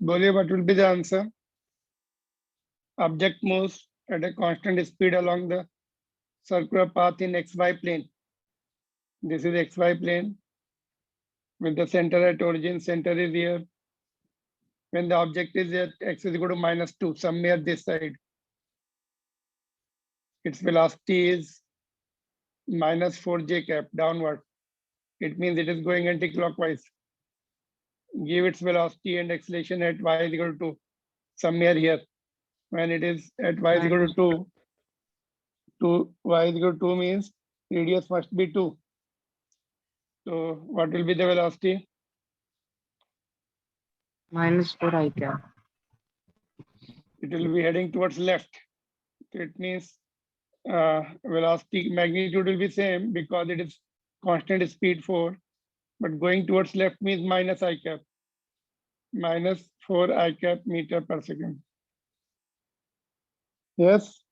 बोलिए, what will be the answer? Object moves at a constant speed along the circular path in xy plane. This is xy plane with the center at origin. Center is here. When the object is at x is equal to -2, somewhere this side, its velocity is -4 j cap downward. It means it is going anti-clockwise. Give its velocity and acceleration at y is equal to somewhere here. When it is at y is equal to 2, y is equal to 2 means radius must be 2. So what will be the velocity? -4 I cap. It will be heading towards left. So it means velocity magnitude will be same because it is constant speed 4, but going towards left means minus I cap, -4 I cap meter per second. Yes.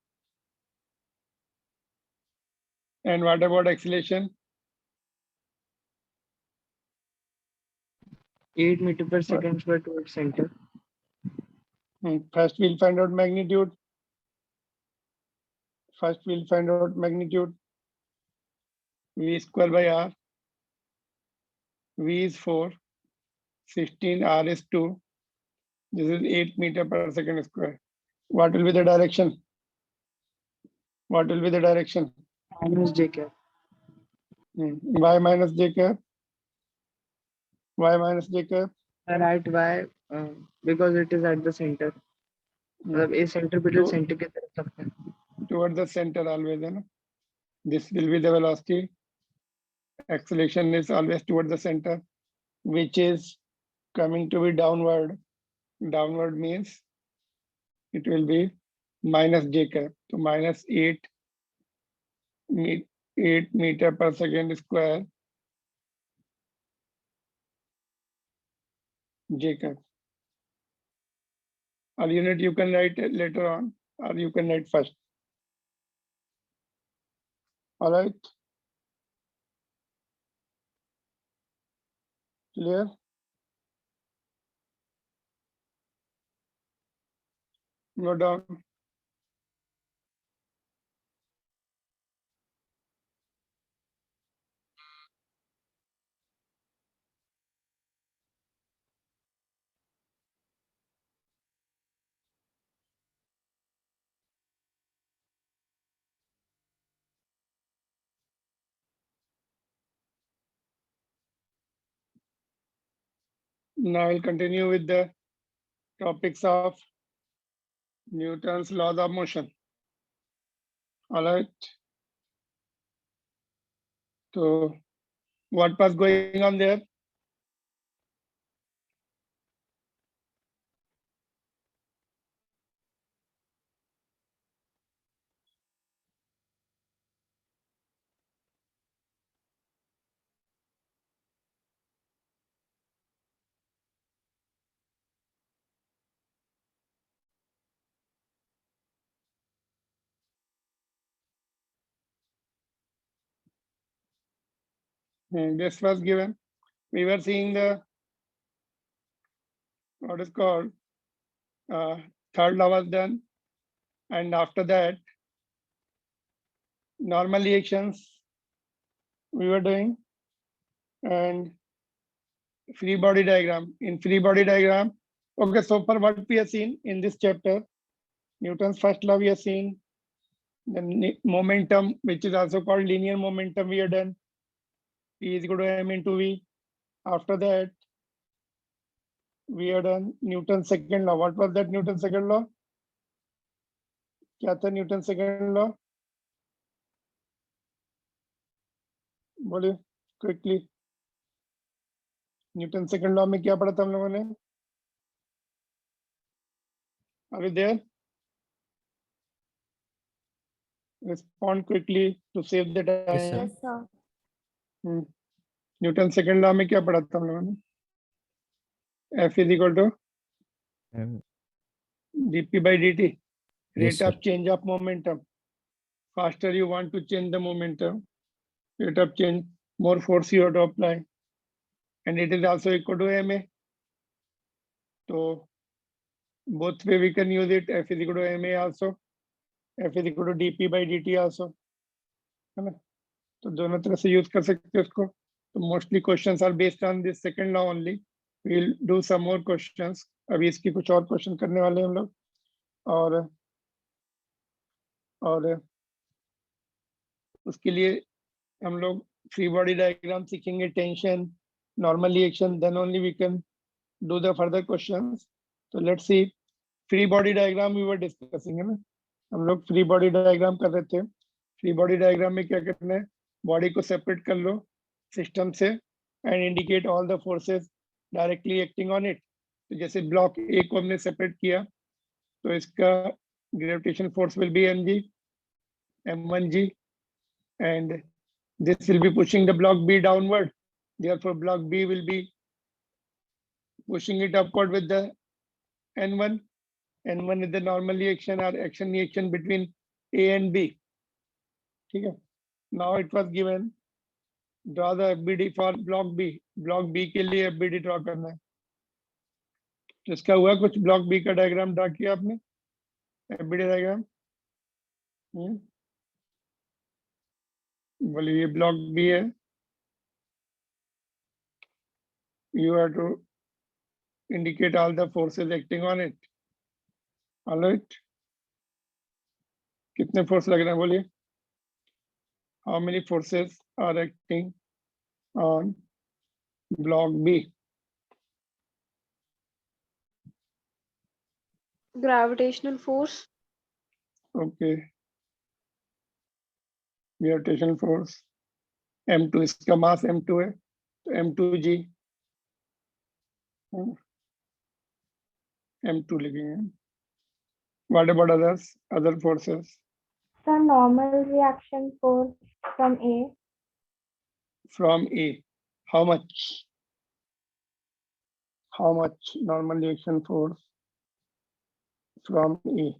And what about acceleration? 8 meter per second square towards center. First we'll find out magnitude. V square by R. V is 4, 16, R is 2. This is 8 meter per second square. What will be the direction? What will be the direction? Minus j cap. Y minus j cap. Y minus j cap. Right y because it is at the center. मतलब ये center बिल्कुल center की तरफ लगता है. Towards the center always, है ना? This will be the velocity. Acceleration is always towards the center, which is coming to be downward. Downward means it will be minus j cap. So minus 8 meter per second square j cap. Or unit you can write it later on, or you can write first. All right. Clear? Note down. Now I'll continue with the topics of Newton's laws of motion. All right. So what was going on there? This was given. We were seeing the what is called third law was done, and after that normal reactions we were doing, and free body diagram. In free body diagram, okay, so for what we have seen in this chapter, Newton's first law we have seen, the momentum, which is also called linear momentum, we have done. P is equal to m into v. After that, we have done Newton's second law. What was that Newton's second law? क्या था Newton's second law? बोलिए quickly. Newton second law में क्या पढ़ा था हम लोगों ने? Are you there? Respond quickly to save the time. Yes, sir. Newton second law में क्या पढ़ा था हम लोगों ने? F is equal to dp by dt, rate of change of momentum. Faster you want to change the momentum, rate of change, more force you have to apply, and it is also equal to ma. So both way we can use it. F is equal to ma also, F is equal to dp by dt also, है ना? तो दोनों तरह से use कर सकते हैं उसको. तो mostly questions are based on this second law only. We will do some more questions. अभी इसकी कुछ और क्वेश्चन करने वाले हैं हम लोग. और उसके लिए हम लोग फ्री बॉडी डायग्राम सीखेंगे, tension, normal reaction, then only we can do the further questions. तो let's see. Free body diagram we were discussing, है ना? हम लोग फ्री बॉडी डायग्राम कर रहे थे. फ्री बॉडी डायग्राम में क्या करना है, बॉडी को सेपरेट कर लो सिस्टम से and indicate all the forces directly acting on it. तो जैसे ब्लॉक ए को हमने सेपरेट किया तो इसका gravitation force will be mg, m1g, and this will be pushing the block B downward. Therefore, block B will be pushing it upward with the N1. N1 is the normal reaction or action reaction between A and B. Okay. Now it was given, draw the FBD for block B. Block B के लिए FBD draw करना है. तो इसका हुआ कुछ, block B का diagram draw किया आपने, FBD डायग्राम. बोलिए ये ब्लॉक B है. You have to indicate all the forces acting on it. All right. कितने फोर्स लग रहे हैं बोलिए? How many forces are acting on block B? Gravitational force. Okay. Gravitational force M2, इसका मास M2 है तो M2G, M2 लिखेंगे. What about others, other forces? The normal reaction force from A. From A, how much? How much normal reaction force from A?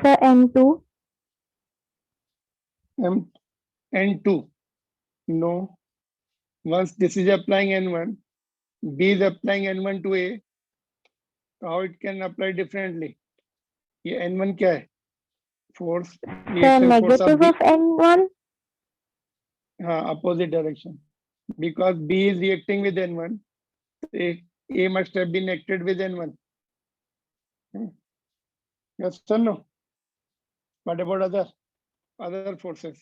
So N2. N2. No. Once this is applying N1, B is applying N1 to A. How it can apply differently? ये N1 क्या है? Force. The Reaction force negative B. of N1. हाँ, opposite direction. Because B is reacting with N1, A must have been acted with N1. Yes or no? What about other forces?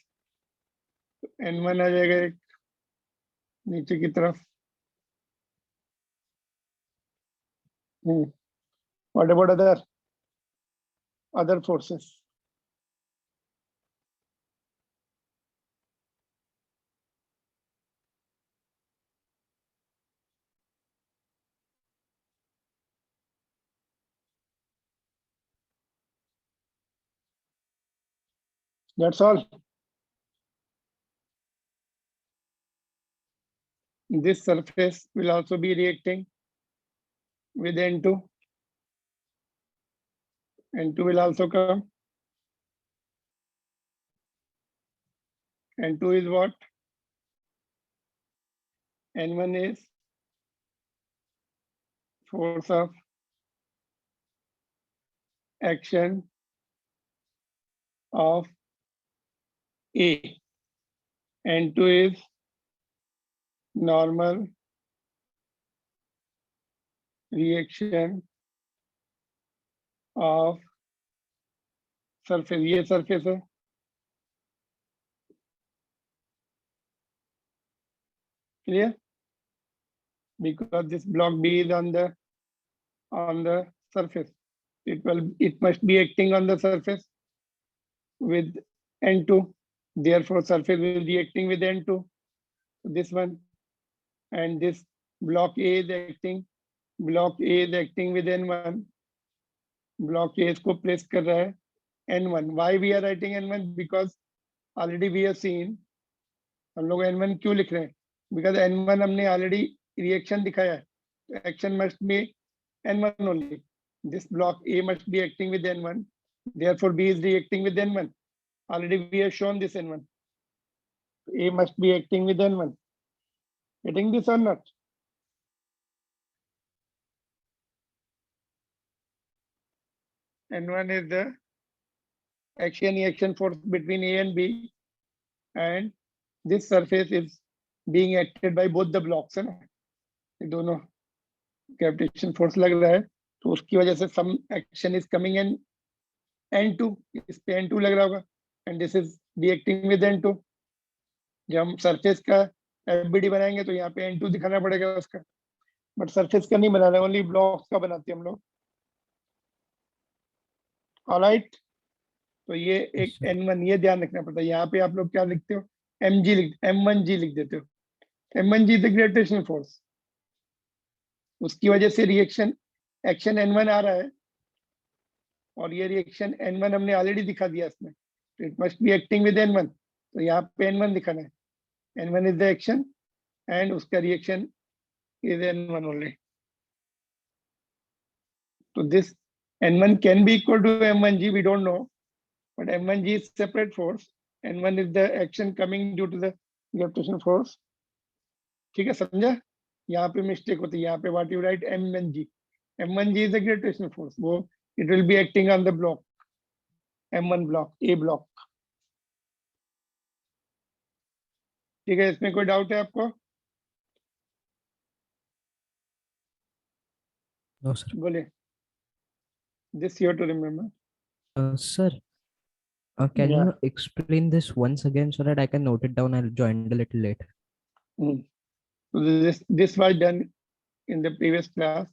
N1 आ जाएगा एक नीचे की तरफ. What about other forces? That's all. This surface will also be reacting with N2. N2 will also come. N2 is what? N1 is force of action of A. N2 is normal reaction of surface. ये surface है. Clear? Because this block B is on the surface, it must be acting on the surface with N2. Therefore, surface will be acting with N2. This one, and this block A is acting. Block A is acting with N1. Block A इसको place कर रहा है N1. Why we are writing N1? Because already we have seen. हम लोग N1 क्यों लिख रहे हैं? Because N1 हमने already reaction दिखाया है. Action must be N1 only. This block A must be acting with N1. Therefore, B is reacting with N1. Already we have shown this N1. A must be acting with N1. Getting this or not? N1 is the action force between A and B, and this surface is being acted by both the blocks, है ना? ये दोनों gravitation force लग रहा है, तो उसकी वजह से some action is coming in N2, इस पे N2 लग रहा होगा, and this is reacting with N2. जब हम surface का FBD बनाएंगे तो यहाँ पे N2 दिखाना पड़ेगा उसका, but surface का नहीं बना रहे, only blocks का बनाते हैं हम लोग. Alright, तो ये एक N1, ये ध्यान रखना पड़ता है. यहाँ पे आप लोग क्या लिखते हो? M1G लिख देते हो. M1G the gravitational force. उसकी वजह से रिएक्शन एक्शन N1 आ रहा है, और ये रिएक्शन N1 हमने ऑलरेडी दिखा दिया इसमें, तो it must be acting with N1. तो यहाँ पे N1 दिखाना है. N1 is the action and उसका रिएक्शन इज N1 ओनली. तो this N1 can be equal to M1G, we don't know, but M1G is separate force. N1 is the action coming due to the gravitational force. ठीक है, समझा? यहाँ पे mistake होती है. यहाँ पे what you write M1G. M1G is the gravitational force. वो it will be acting on the block, M1 block, A block. ठीक है, इसमें कोई डाउट है आपको? No, sir. बोले. This you have to remember. Sir, can Yeah. you explain this once again so that I can note it down? I'll join a little late. So this was done in the previous class.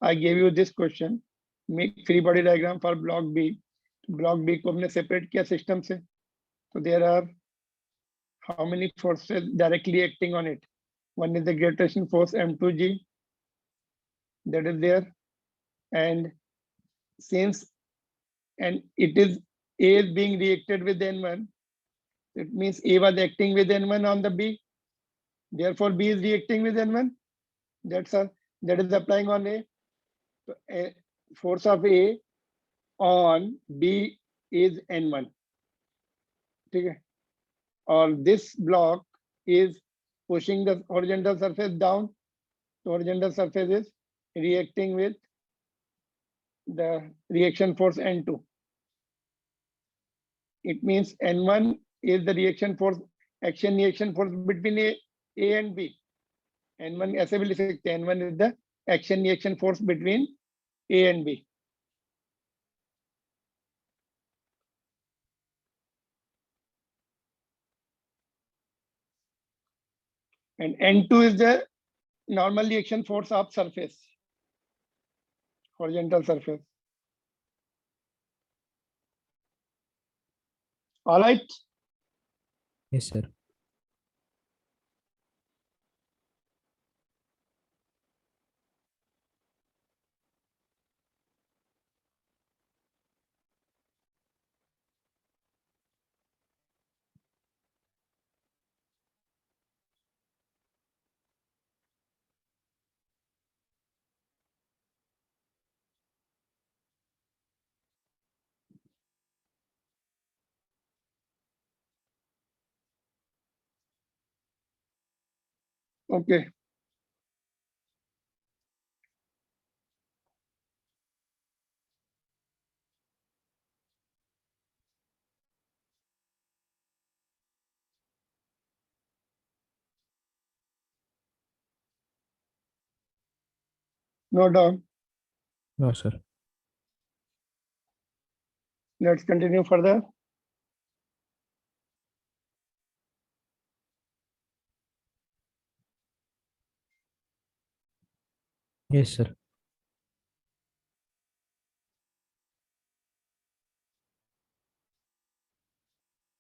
I gave you this question. Make free body diagram for block B. Block B को हमने separate किया system से. So there are how many forces directly acting on it? One is the gravitation force M2G. That is there. And since and it is A is being reacted with N1, it means A was acting with N1 on the B. Therefore, B is reacting with N1. That's all. That is applying on A. So A force of A on B is N1. Okay. Or this block is pushing the horizontal surface down. The horizontal surface is reacting with the reaction force N2. It means N1 is the reaction force, action reaction force between A and B. N1 ऐसे भी लिख सकते हैं. N1 is the action reaction force between A and B. And N2 is the normal reaction force of surface, horizontal surface. All right. Yes, sir. Okay. No doubt. No, sir. Let's continue further. Yes, sir.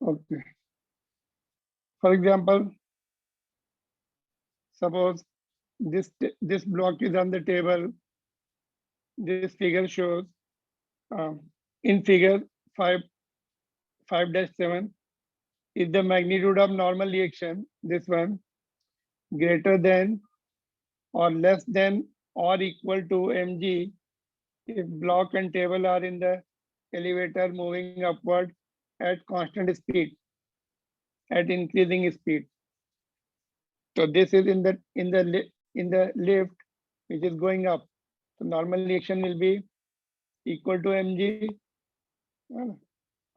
Okay. For example, suppose this block is on the table. This figure shows in figure 5-7 is the magnitude of normal reaction, this one, greater than or less than or equal to mg if block and table are in the elevator moving upward at constant speed, at increasing speed. So this is in the lift which is going up. So normal reaction will be equal to mg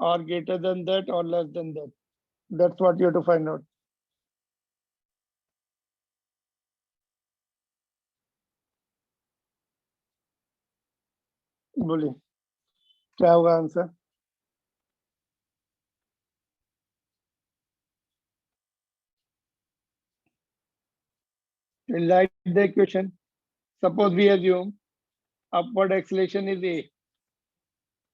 or greater than that or less than that. That's what you have to find out. बोलिए क्या होगा answer? Write the equation. Suppose we assume upward acceleration is a.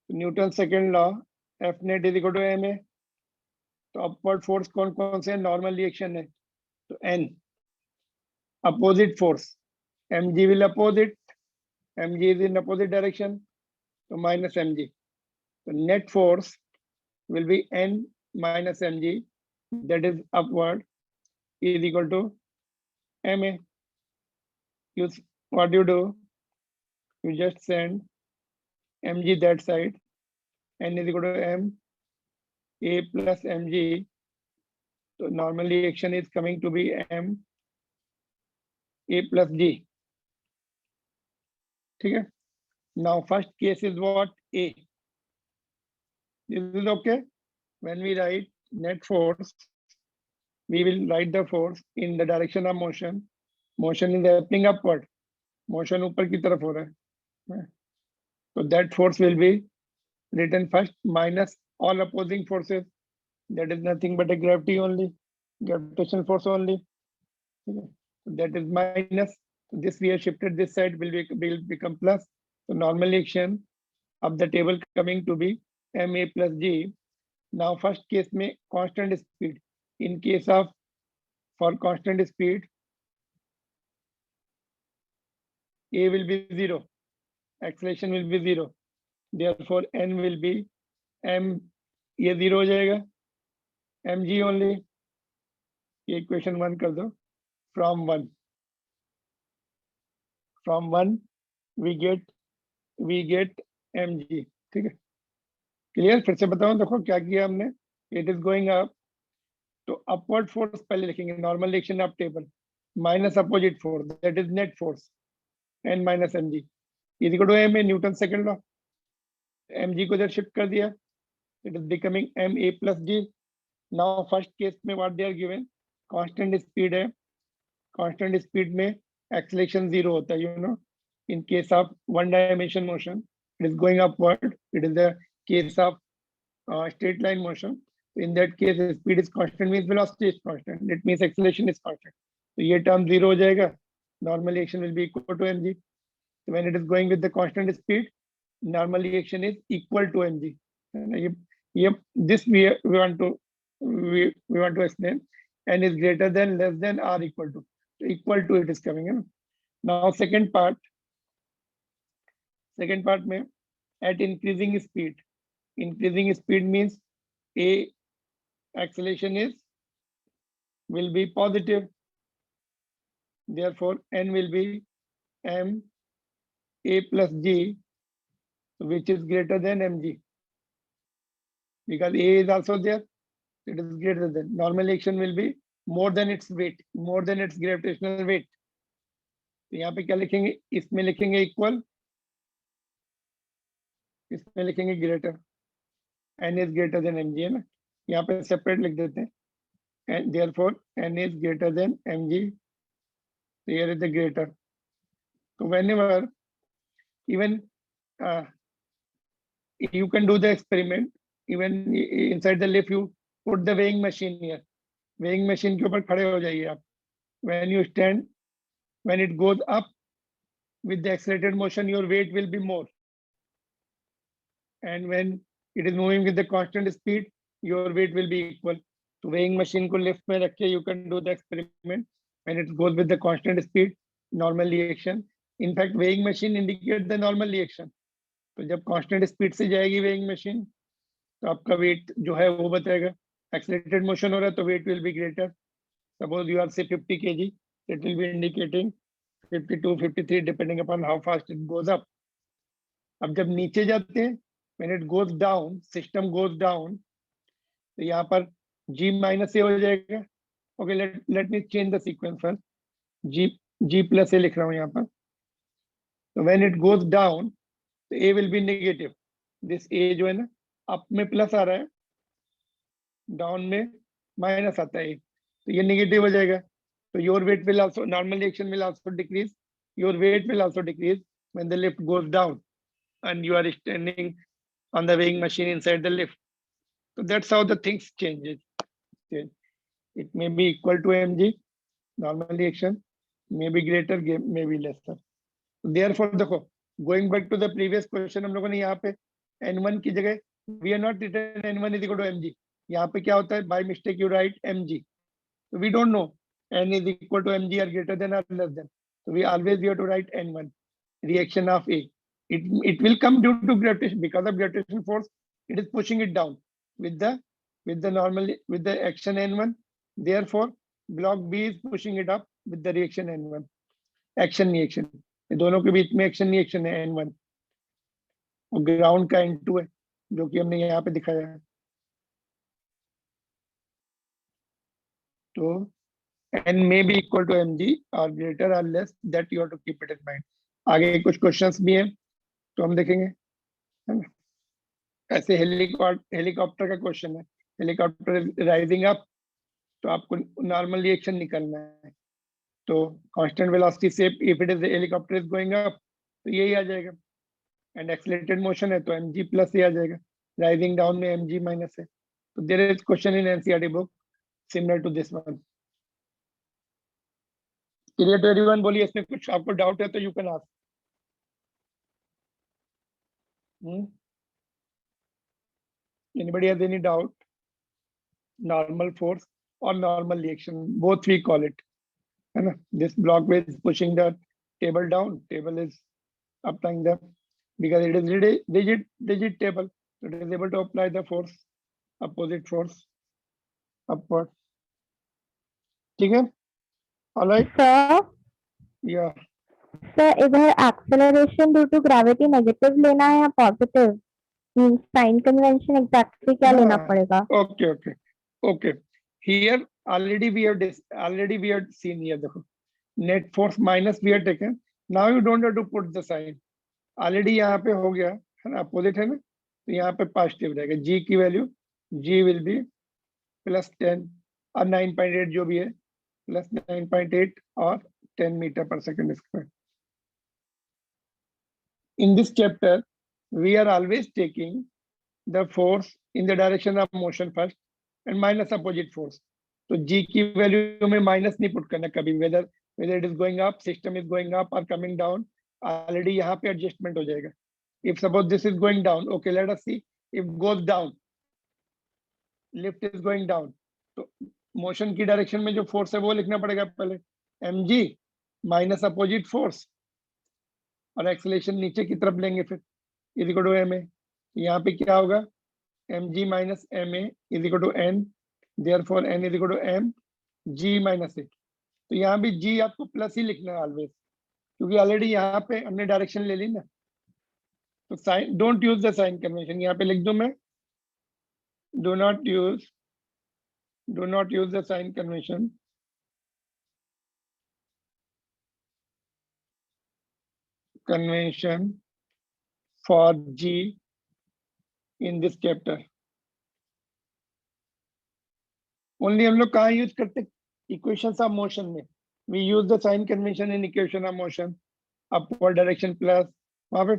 Newton's second law, F net is equal to ma. तो upward force कौन कौन से normal reaction है? तो n. Opposite force, mg will opposite. mg is in opposite direction, so minus mg. So net force will be n minus mg, that is upward, is equal to ma. What you do? You just send mg that side, n is equal to m a plus mg. So normal reaction is coming to be m a plus g. Okay. Now first case is what? A. This is okay. When we write net force, we will write the force in the direction of motion. Motion is happening upward. Motion ऊपर की तरफ हो रहा है. So that force will be written first minus all opposing forces. That is nothing but a gravity only, gravitational force only. Okay. So that is minus. So this we have shifted this side will become plus. So normal reaction of the table coming to be ma plus g. Now first case में constant speed. In case of for constant speed, a will be 0, acceleration will be 0. Therefore n will be m. ये 0 हो जाएगा. mg only. ये equation 1 कर दो. From 1 we get mg. ठीक है. Clear? फिर से बताऊं, देखो क्या किया हमने. इट इज गोइंग अप, तो अपवर्ड फोर्स पहले लिखेंगे, normal reaction of table minus opposite force, that is net force, n minus mg is equal to m a, Newton second law. mg को इधर शिफ्ट कर दिया, it is becoming ma plus g. Now first case में what they are given, constant speed है. Constant speed में acceleration 0 होता है, you know. In case of one dimension motion it is going upward. It is the case of straight line motion. In that case, speed is constant means velocity is constant. It means acceleration is constant. So ये term 0 हो जाएगा. Normal reaction will be equal to mg. So when it is going with the constant speed, normal reaction is equal to mg. This we want to explain. N is greater than, less than, or equal to. So equal to it is coming in. Now second part में at increasing speed. Increasing speed means a acceleration will be positive. Therefore, n will be m a plus g, which is greater than mg. Because a is also there, it is greater than. Normal reaction will be more than its weight, more than its gravitational weight. तो यहाँ पे क्या लिखेंगे? इसमें लिखेंगे equal, इसमें लिखेंगे greater. n is greater than mg है ना, यहाँ पे सेपरेट लिख देते हैं. And therefore n is greater than mg. So here is the greater. So whenever, even you can do the experiment, even inside the lift you put the weighing machine here. Weighing machine के ऊपर खड़े हो जाइए आप. When you stand, when it goes up with the accelerated motion, your weight will be more. And when it is moving with the constant speed, your weight will be equal. So weighing machine को lift में रख के you can do the experiment. When it goes with the constant speed, normal reaction. In fact, weighing machine indicates the normal reaction. तो जब constant speed से जाएगी weighing machine, तो आपका weight जो है वो बताएगा. Accelerated motion हो रहा है तो weight will be greater. Suppose you are say 50 kg, it will be indicating 52, 53 depending upon how fast it goes up. अब जब नीचे जाते हैं when it goes down, system goes down, तो यहाँ पर g minus a हो जाएगा. Okay, let me change the sequence first. g plus a लिख रहा हूँ यहाँ पर. So when it goes down, a will be negative. This a जो है ना, up में plus आ रहा है, down में minus आता है, तो ये negative हो जाएगा. So your weight will also, normal reaction will also decrease. Your weight will also decrease when the lift goes down and you are standing on the weighing machine inside the lift. So that's how the things changes. It may be equal to mg, normal reaction, may be greater, may be lesser. Therefore, देखो, going back to the previous question, हम लोगों ने यहाँ पे n1 की जगह we are not written n1 is equal to mg. यहाँ पे क्या होता है? By mistake you write mg. So we don't know n is equal to mg or greater than or less than. So we always have to write n1, reaction of A. It will come due to gravitation, because of gravitational force. It is pushing it down with the action n1. Therefore, block B is pushing it up with the reaction n1. Action reaction. ये दोनों के बीच में action reaction है n1 और ground का n2 है, जो कि हमने यहाँ पे दिखाया है. तो n may be equal to mg or greater or less, that you have to keep it in mind. आगे कुछ क्वेश्चंस भी हैं तो हम देखेंगे, है ना. ऐसे हेलीकॉप्टर का क्वेश्चन है, हेलीकॉप्टर राइजिंग अप, तो आपको नॉर्मल रिएक्शन निकलना है. तो कांस्टेंट वेलोसिटी से if it is helicopter is going up, तो यही आ जाएगा. एंड एक्सीलरेटेड मोशन है तो mg प्लस ही आ जाएगा. राइजिंग डाउन में mg माइनस है. तो there is question in NCERT book similar to this one. Clear to everyone? बोलिए, इसमें कुछ आपको डाउट है तो you can ask. Anybody has any doubt? Normal force or normal reaction, both we call it. है ना? This block is pushing the table down. Table is applying the, because it is rigid table, so it is able to apply the force, opposite force upward. ठीक है? All right. Sir, Yeah. sir, इधर acceleration due to gravity negative लेना है या positive? Means sign convention exactly क्या लेना हाँ. पड़ेगा? Okay. Here already we have seen here. देखो, net force minus we have taken. Now you don't have to put the sign. Already यहाँ पे हो गया है ना, अपोजिट है ना, तो यहाँ पे पॉजिटिव रहेगा. g की वैल्यू g will be +10 और 9.8 जो भी है +9.8 और 10 मीटर पर second square. In this chapter, we are always taking the force in the direction of motion first and minus opposite force. तो g की वैल्यू में माइनस नहीं पुट करना कभी, whether it is going up, system is going up or coming down. Already यहाँ पे adjustment हो जाएगा. If suppose this is going down, okay, let us see if goes down, lift is going down, तो motion की direction में जो force है वो लिखना पड़ेगा पहले, mg minus opposite force, और acceleration नीचे की तरफ लेंगे फिर is equal to ma. यहाँ पे क्या होगा? mg minus ma is equal to n, therefore n is equal to m g minus a. तो यहाँ भी g आपको प्लस ही लिखना है ऑलवेज, क्योंकि ऑलरेडी यहाँ पे हमने डायरेक्शन ले ली ना. तो sign, don't use the sign convention. यहाँ पे लिख दूं मैं, do not use the sign convention. Convention for g in this chapter. Only हम लोग कहाँ यूज करते? इक्वेशंस ऑफ मोशन में. We use the sign convention in equation of motion. Upward direction plus, वहाँ पे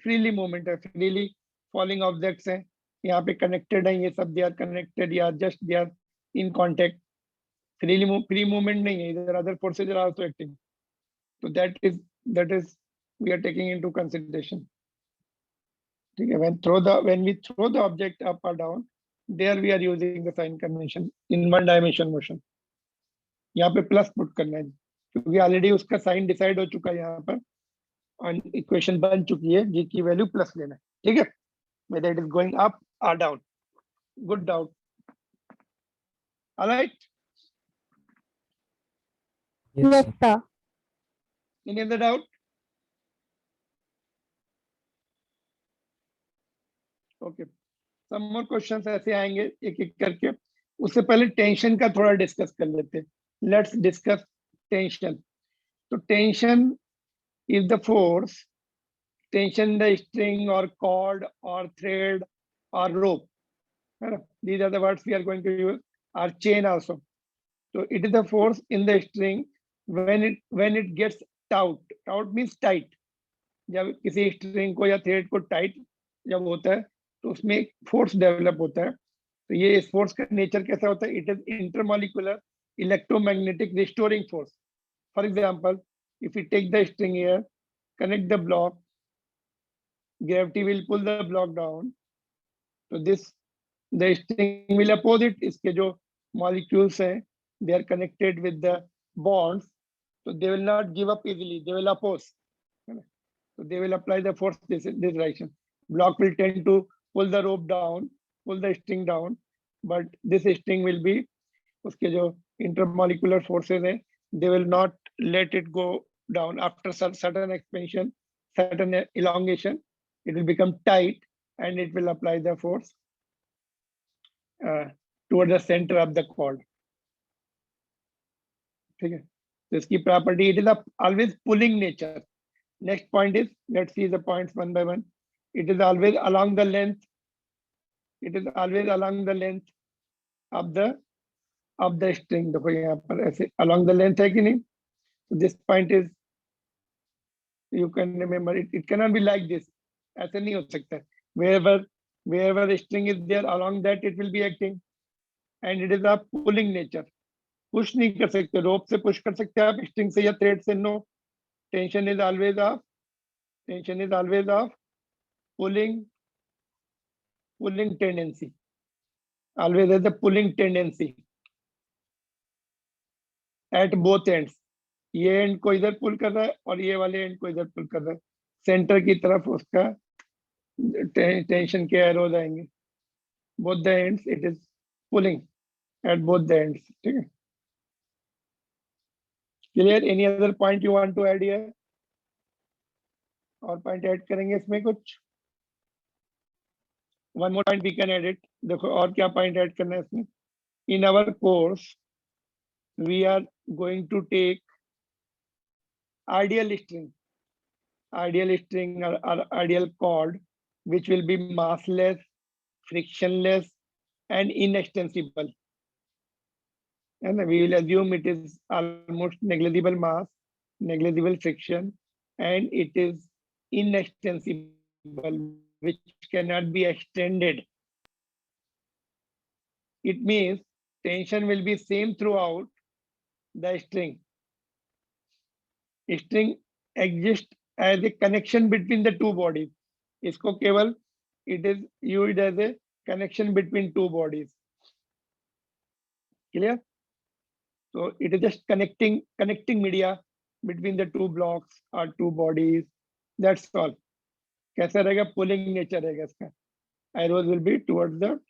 freely movement है, freely falling objects हैं, यहाँ पे connected है, ये सब they are connected या just they are in contact. Free movement नहीं है इधर, other forces are also acting. So that is we are taking into consideration. ठीक है? When we throw the object up or down, there we are using the sign convention in one dimension motion. यहाँ पे plus put करना है क्योंकि already उसका sign decide हो चुका है यहाँ पर और इक्वेशन बन चुकी है, जी की वैल्यू प्लस लेना है. ठीक है? whether it is going up or down. Good doubt. All right. Yes, sir. Any other doubt? Okay, some more questions ऐसे आएंगे एक एक करके. उससे पहले टेंशन का थोड़ा डिस्कस कर लेते हैं. Let's discuss tension. तो tension is the force, tension the string और कॉर्ड और थ्रेड और रोप, है ना? These are the words we are going to use. Or chain also. So it is the force in the string when it gets taut. Taut means tight. जब किसी string को या thread को tight जब होता है तो उसमें एक फोर्स डेवलप होता है. तो ये इस फोर्स का नेचर कैसा होता है? It is intermolecular electromagnetic restoring force. For example, if you take the string here, connect the block, gravity will pull the block down. So this, the string will oppose it. इसके जो molecules हैं, they are connected with the bonds, so they will not give up easily. They will oppose. So they will apply the force this direction. Block will tend to pull the rope down, pull the string down, but this string will be, उसके जो intermolecular forces हैं, they will not let it go down. After certain expansion, certain elongation, it will become tight and it will apply the force towards the center of the cord. ठीक है, तो इसकी property, it is always pulling nature. Next point is, let's see the points one by one. It is always along the length. It is always along the length of the string. देखो यहाँ पर ऐसे along the length है कि नहीं? So this point is, you can remember it. It cannot be like this. ऐसे नहीं हो सकता. Wherever the string is there, along that it will be acting, and it is of pulling nature. Push नहीं कर सकते. Rope से push कर सकते हैं आप, string से या thread से no. Tension is always of pulling tendency. Always has a pulling tendency at both ends. ये एंड को इधर पुल कर रहा है और ये वाले एंड को इधर पुल कर रहा है. सेंटर की तरफ उसका टेंशन के एरोज आएंगे. Both the ends it is pulling at both the ends. ठीक है, clear? Any other point you want to add here? और पॉइंट ऐड करेंगे इसमें कुछ? One more point we can add it. देखो और क्या पॉइंट ऐड करना है इसमें? In our course we are going to take ideal string or ideal cord, which will be massless, frictionless, and inextensible. And we will assume it is almost negligible mass, negligible friction, and it is inextensible, which cannot be extended. It means tension will be same throughout the string. String exists as a connection between the two bodies. इसको केवल it is used as a connection between two bodies. Clear? So it is just connecting media between the two blocks or two bodies. That's all. कैसा रहेगा? Pulling nature रहेगा इसका. Arrows will be towards the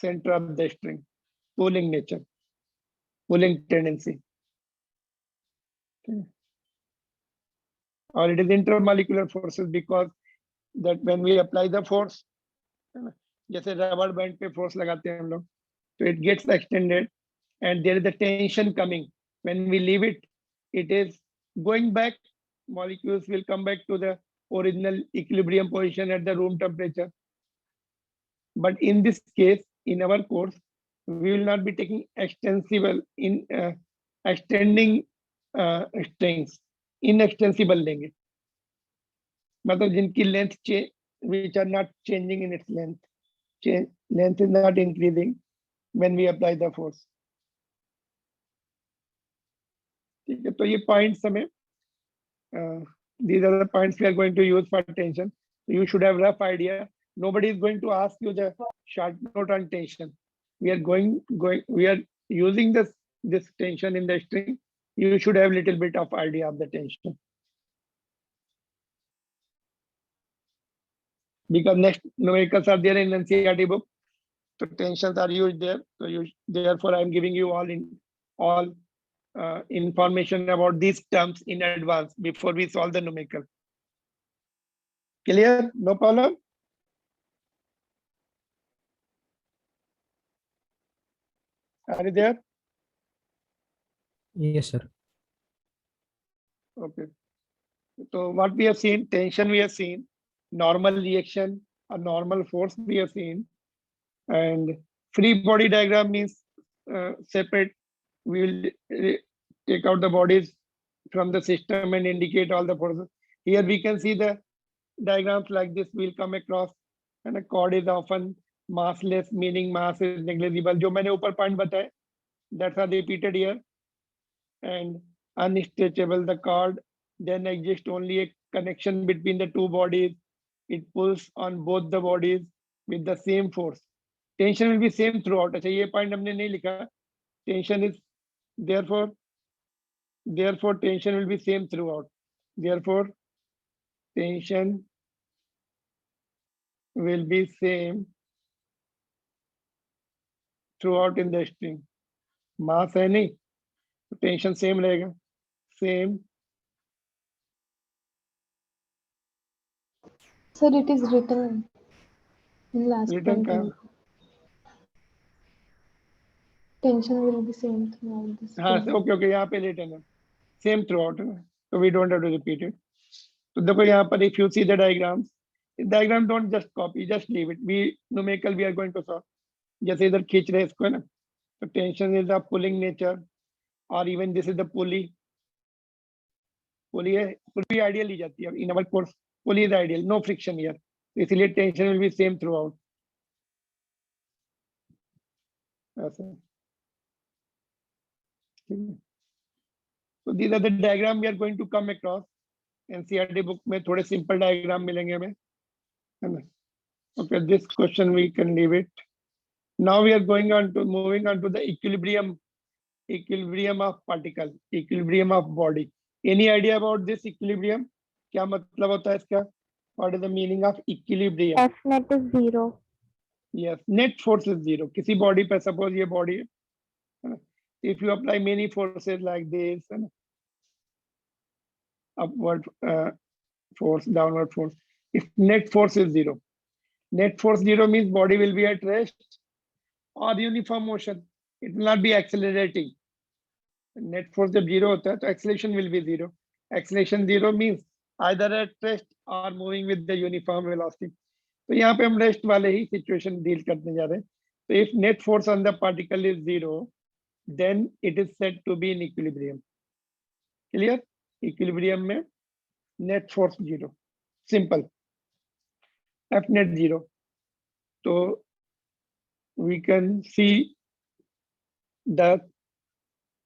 center of the string. Pulling nature, pulling tendency. Or it is intermolecular forces, because that when we apply the force, जैसे rubber band पे force लगाते हैं हम लोग, तो it gets extended and there is a tension coming. When we leave it, it is going back. Molecules will come back to the original equilibrium position at the room temperature. But in this case, in our course, we will not be taking extensible in extending strings. Inextensible लेंगे, मतलब जिनकी length which are not changing in its length. Length is not increasing when we apply the force. ठीक है, तो ये points हमें these are the points we are going to use for tension. You should have rough idea. Nobody is going to ask you the short note on tension. We are using this tension in the string. You should have little bit of idea of the tension. Because next numericals are there in NCERT book, so tensions are used there. So therefore I am giving you all information about these terms in advance before we solve the numerical. Clear? No problem? Are you there? Yes, sir. Okay. So what we have seen, tension we have seen, normal reaction, a normal force we have seen, and free body diagram means separate. We will take out the bodies from the system and indicate all the forces. Here we can see the diagrams like this will come across, and a chord is often massless, meaning mass is negligible. जो मैंने ऊपर point बताए, that's are repeated here. And unstretchable the chord, then exists only a connection between the two bodies. It pulls on both the bodies with the same force. Tension will be same throughout. अच्छा ये point हमने नहीं लिखा. Tension is therefore tension will be same throughout. Therefore tension will be same throughout in the string. Mass है नहीं, tension same रहेगा. Same. Sir, it is written in last Written point. का Tension will be same throughout this. हाँ okay यहाँ पे written है. Same throughout है. So we don't have to repeat it. तो देखो यहाँ पर if you see the diagrams, diagram don't just copy, just leave it. We numerical we are going to solve. जैसे इधर खींच रहे हैं इसको है ना, तो tension is the pulling nature, or even this is the pulley. Pulley है, pulley ideal ली जाती है. In our course, pulley is ideal, no friction here. इसलिए tension will be same throughout. ऐसा. So these are the diagram we are going to come across. NCERT book में थोड़े simple diagram मिलेंगे हमें, है ना? Okay, this question we can leave it. Now we are moving on to the equilibrium of particle, equilibrium of body. Any idea about this equilibrium? क्या मतलब होता है इसका? What is the meaning of equilibrium? F net is 0. Yes, net force is 0. किसी body पर suppose ये body है, if you apply many forces like this, upward force, downward force, if net force is 0, net force 0 means body will be at rest or uniform motion. It will not be accelerating. Net force जब 0 होता है तो acceleration will be 0. Acceleration 0 means either at rest or moving with the uniform velocity. तो यहाँ पे हम rest वाले ही situation deal करने जा रहे हैं. So if net force on the particle is 0, then it is said to be in equilibrium. Clear? Equilibrium में net force 0. Simple. F net 0. So we can see the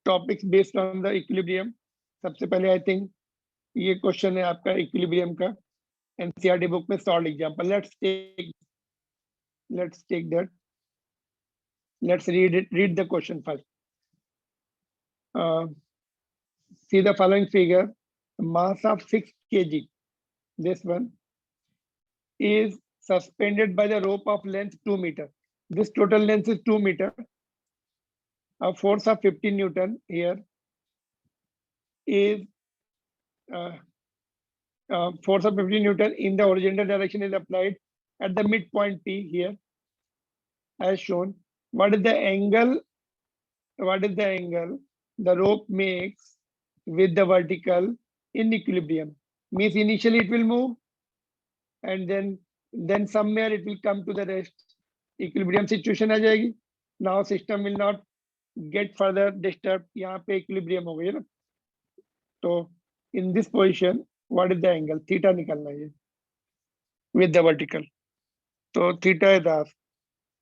topics based on the equilibrium. सबसे पहले I think ये question है आपका equilibrium का, NCERT book में solve example. Let's take that. Let's read the question first. See the following figure. Mass of 6 kg, this one, is suspended by the rope of length 2 meter. This total length is 2 meter. A force of 50 Newton here is force of 50 Newton in the horizontal direction is applied at the midpoint P here, as shown. What is the angle? The rope makes with the vertical in equilibrium? Means initially it will move, and then somewhere it will come to the rest. Equilibrium situation आ जाएगी. Now system will not get further disturbed. यहाँ पे equilibrium हो गई ना. तो in this position, what is the angle? Theta निकालना है with the vertical. तो theta is asked.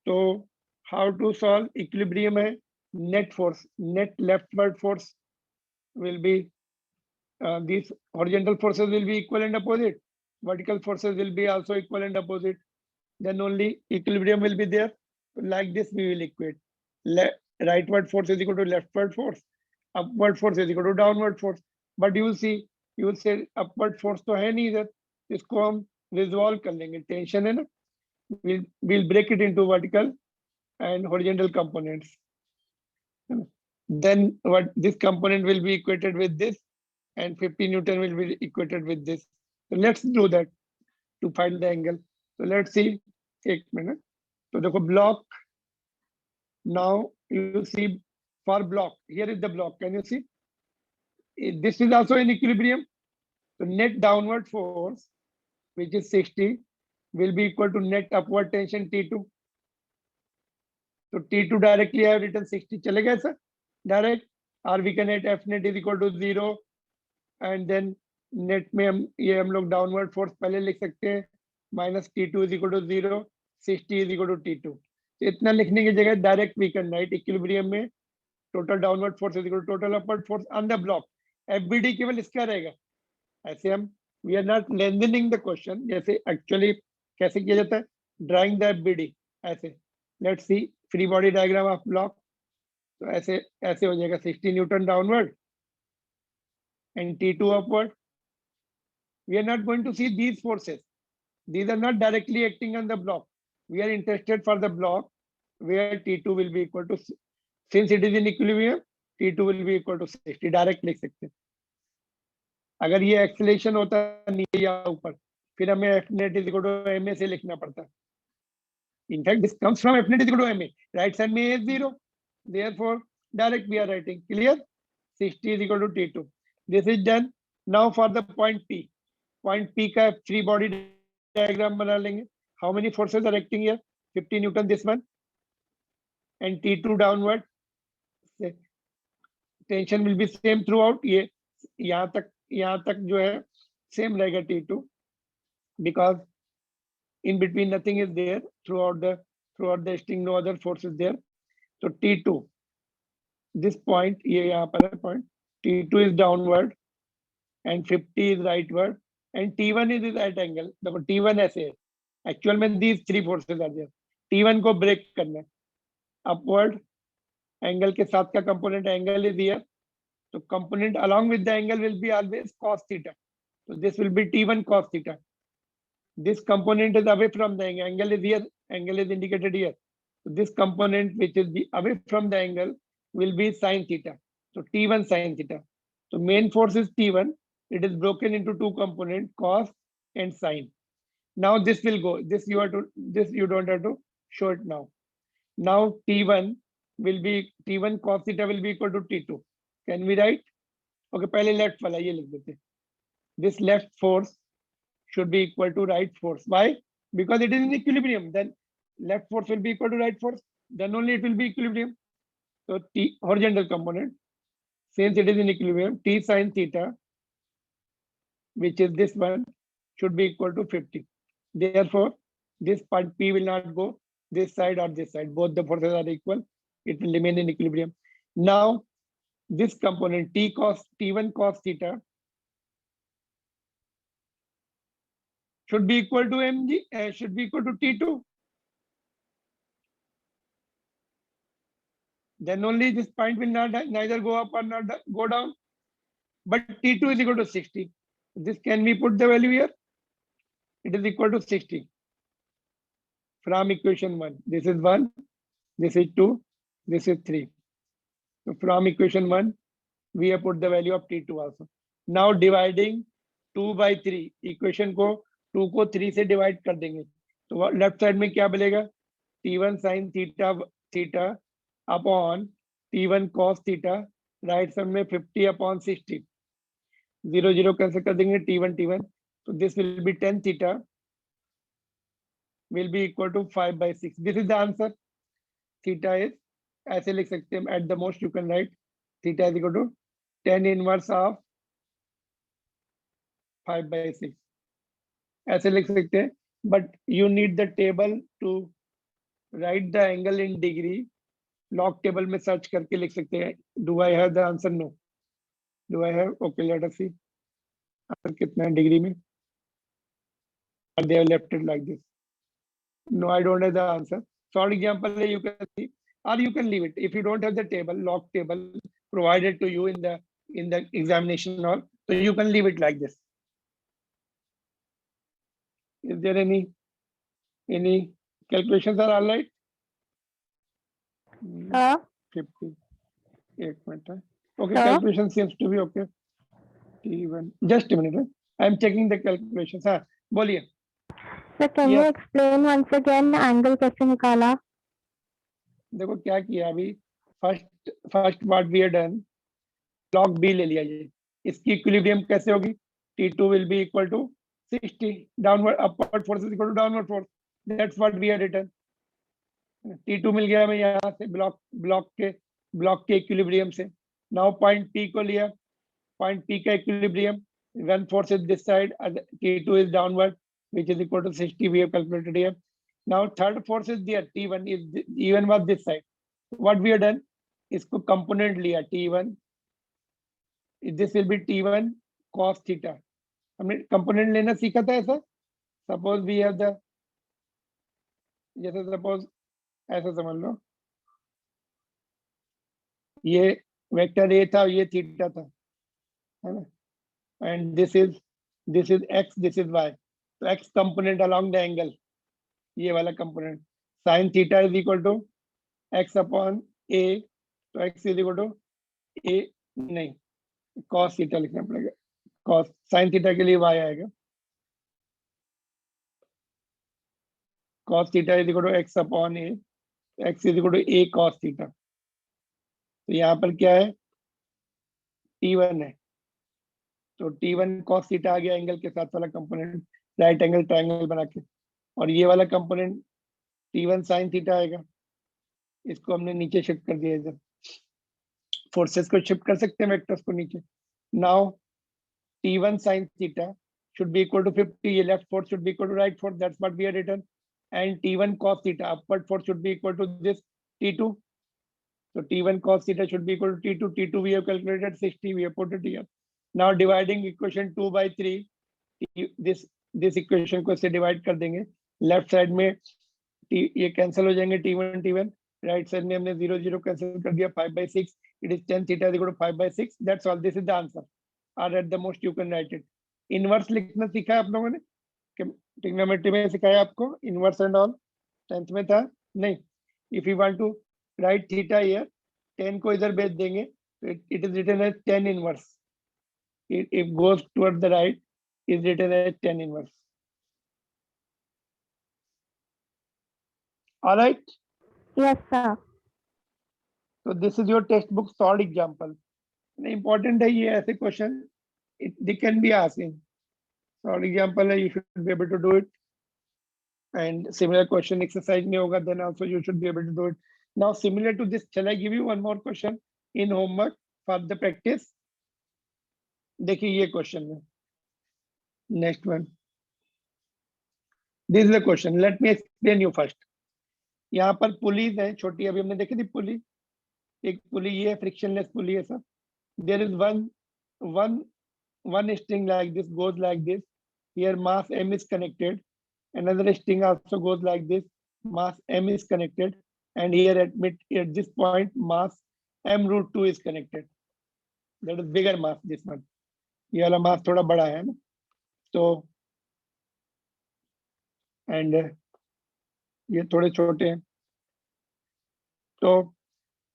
So how to solve? Equilibrium है net force, net leftward force will be these horizontal forces will be equal and opposite. Vertical forces will be also equal and opposite. Then only equilibrium will be there. Like this we will equate. Rightward force is equal to leftward force. Upward force is equal to downward force. But you will say upward force तो है नहीं इधर. इसको हम resolve कर लेंगे. Tension है ना. We'll break it into vertical and horizontal components. Then what this component will be equated with this, and 50 Newton will be equated with this. So let's do that. to find the angle. So let's see. एक minute. तो देखो block. Now you see for block. Here is the block. Can you see? This is also in equilibrium. So net downward force, which is 60, will be equal to net upward tension T2. So T2 directly I have written 60. चलेगा sir? Direct. Or we can write F net is equal to 0. And then net में हम लोग downward force पहले लिख सकते हैं minus T2 is equal to 0, 60 is equal to T2. तो इतना लिखने की जगह direct we can write equilibrium में total downward force is equal to total upward force on the block. FBD केवल इसका रहेगा. ऐसे हम we are not lengthening the question. जैसे actually कैसे किया जाता है? Drawing the FBD ऐसे. Let's see free body diagram of block. तो ऐसे हो जाएगा 60 Newton downward and T2 upward. We are not going to see these forces. These are not directly acting on the block. We are interested for the block where T2 will be equal to, since it is in equilibrium, T2 will be equal to 60. Direct लिख सकते हैं. अगर ये acceleration होता नीचे या ऊपर, फिर हमें F net is equal to ma से लिखना पड़ता. In fact, this comes from F net is equal to ma. Right side में is 0. Therefore, direct we are writing. Clear? 60 is equal to T2. This is done. Now for the point P. Point P का free body diagram बना लेंगे. How many forces are acting here? 50 Newton this one. And T2 downward. Tension will be same throughout. ये यहाँ तक जो है same रहेगा T2. Because in between nothing is there throughout the string, no other force is there. So T2, this point, ये यहाँ पर है point. T2 is downward and 50 is rightward and T1 is at angle. देखो T1 ऐसे है. Actual में these three forces are there. T1 को break करना है. Upward angle के साथ का component angle is here. So component along with the angle will be always cos theta. So this will be T1 cos theta. This component is away from the angle. Angle is here. Angle is indicated here. So this component which is away from the angle will be sin theta. So T1 sin theta. So main force is T1. It is broken into two components, cos and sin. Now this will go. This you don't have to show it now. Now T1 cos theta will be equal to T2. Can we write? Okay, पहले left वाला ये लिख देते. This left force should be equal to right force. Why? Because it is in equilibrium. Then left force will be equal to right force. Then only it will be equilibrium. So T horizontal component, since it is in equilibrium, T sin theta, which is this one, should be equal to 50. Therefore, this part P will not go this side or this side. Both the forces are equal. It will remain in equilibrium. Now, this component T1 cos theta should be equal to mg, should be equal to T2. Then only this point will not neither go up or not go down. But T2 is equal to 60. This can we put the value here? It is equal to 60 from equation 1. This is 1, this is 2, this is 3. So from equation 1, we have put the value of T2 also. Now dividing 2 by 3, equation को 2 को 3 से divide कर देंगे. तो left side में क्या बनेगा? T1 sin theta upon T1 cos theta. Right side में 50 upon 60. 0 0 कैंसिल कर देंगे. T1. So this will be 10 theta will be equal to 5 by 6. This is the answer. Theta is, ऐसे लिख सकते हैं. At the most you can write theta is equal to 10 inverse of 5 by 6. ऐसे लिख सकते हैं. But you need the table to write the angle in degree. Log table में search करके लिख सकते हैं. Do I have the answer? No. Do I have? Okay, let us see. Answer कितना है degree में? They have left it like this. No, I don't have the answer. Short example you can see, or you can leave it. If you don't have the table, log table provided to you in the examination hall, so you can leave it like this. Is there any calculations are all right? 50. 1 minute. Okay, calculation seems to be okay. T1. Just a minute. I am checking the calculations. हाँ, बोलिए. So can you Yes. explain once again angle कैसे निकाला? देखो क्या किया अभी, first what we have done, block B ले लिया ये, इसकी इक्विलिब्रियम कैसे होगी, T2 will be equal to 60, downward upward force is equal to downward force, that's what we have written. T2 मिल गया हमें यहाँ से ब्लॉक के इक्विलिब्रियम से। नाउ पॉइंट P को लिया, पॉइंट P का equilibrium, one force is this side, T2 is downward which is equal to 60, we have calculated here. Now third force is there, T1 is even was this side. What we have done, इसको component लिया T1, this will be T1 cos theta. हमने component लेना सीखा था ऐसा। Suppose we have the, जैसे suppose ऐसा समझ लो, ये वेक्टर A था, ये थीटा था, है ना, and this is x, this is y. तो x component along the angle, ये वाला component, sin theta is equal to x upon a, तो x is equal to a, नहीं, cos theta लिखना पड़ेगा, cos sin theta के लिए y आएगा, cos theta is equal to x upon a, x is equal to a cos theta। तो यहाँ पर क्या है, T1 है, तो T1 cos theta आ गया एंगल के साथ वाला कंपोनेंट, राइट एंगल ट्रायंगल बना के, और ये वाला कंपोनेंट T1 sin थीटा आएगा, इसको हमने नीचे शिफ्ट कर दिया इधर, फोर्सेस को शिफ्ट कर सकते हैं वेक्टर्स को नीचे। Now T1 sin theta should be equal to 50, ये left force should be equal to right force, that's what we have written, and T1 cos theta upward force should be equal to this T2, so T1 cos theta should be equal to T2, T2 we have calculated 60, we have put it here। Now dividing equation 2 by 3, this equation को इससे divide कर देंगे, left side में ये cancel हो जाएंगे T1, right side में हमने 0 0 कैंसिल कर दिया, 5/6, it is tan theta is equal to 5/6, that's all, this is the answer, or at the most you can write it। Inverse लिखना सीखा है आप लोगों ने, ट्रिग्नोमेट्री में सिखाया आपको इनवर्स एंड ऑल, 10th में था नहीं। If you want to write theta here, 10 को इधर भेज देंगे, तो it is written as 10 inverse, if goes toward the right is written as 10 inverse। All right, Yes, sir. so this is your textbook solid example, important है ये ऐसे question, they can be asking, solid example है, you should be able to do it, and similar question exercise में होगा, then also you should be able to do it। Now similar to this, shall I give you one more question in homework for the practice? देखिए ये question है, next one, this is the question, let me explain you first। यहाँ पर pulleys है छोटी, अभी हमने देखी थी पुली, एक पुली ये फ्रिक्शनलेस पुली है sir, there is one string like this goes like this, here mass m is connected, another string also goes like this, mass m is connected, and here at this point mass m√2 is connected, that is bigger mass, this one, ये वाला मास थोड़ा बड़ा है ना, तो and ये थोड़े छोटे हैं, तो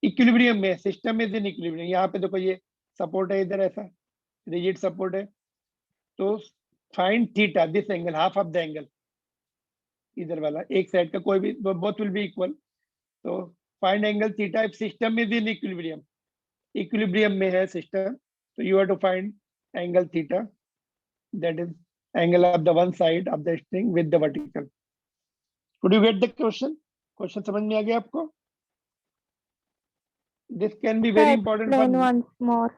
इक्विलिब्रियम में, सिस्टम इज इन इक्विलिब्रियम, यहाँ पे देखो ये सपोर्ट है, इधर ऐसा रिजिड सपोर्ट है, तो find theta, this angle, half of the angle, इधर वाला एक साइड का कोई भी, बोथ विल बी इक्वल, तो find angle theta if system is in equilibrium, equilibrium में है सिस्टम, तो you have to find angle theta, that is angle of the one side of the string with the vertical। Could you get the question? Question समझ में आ गया आपको? This can be very Sir, important explain for, once more.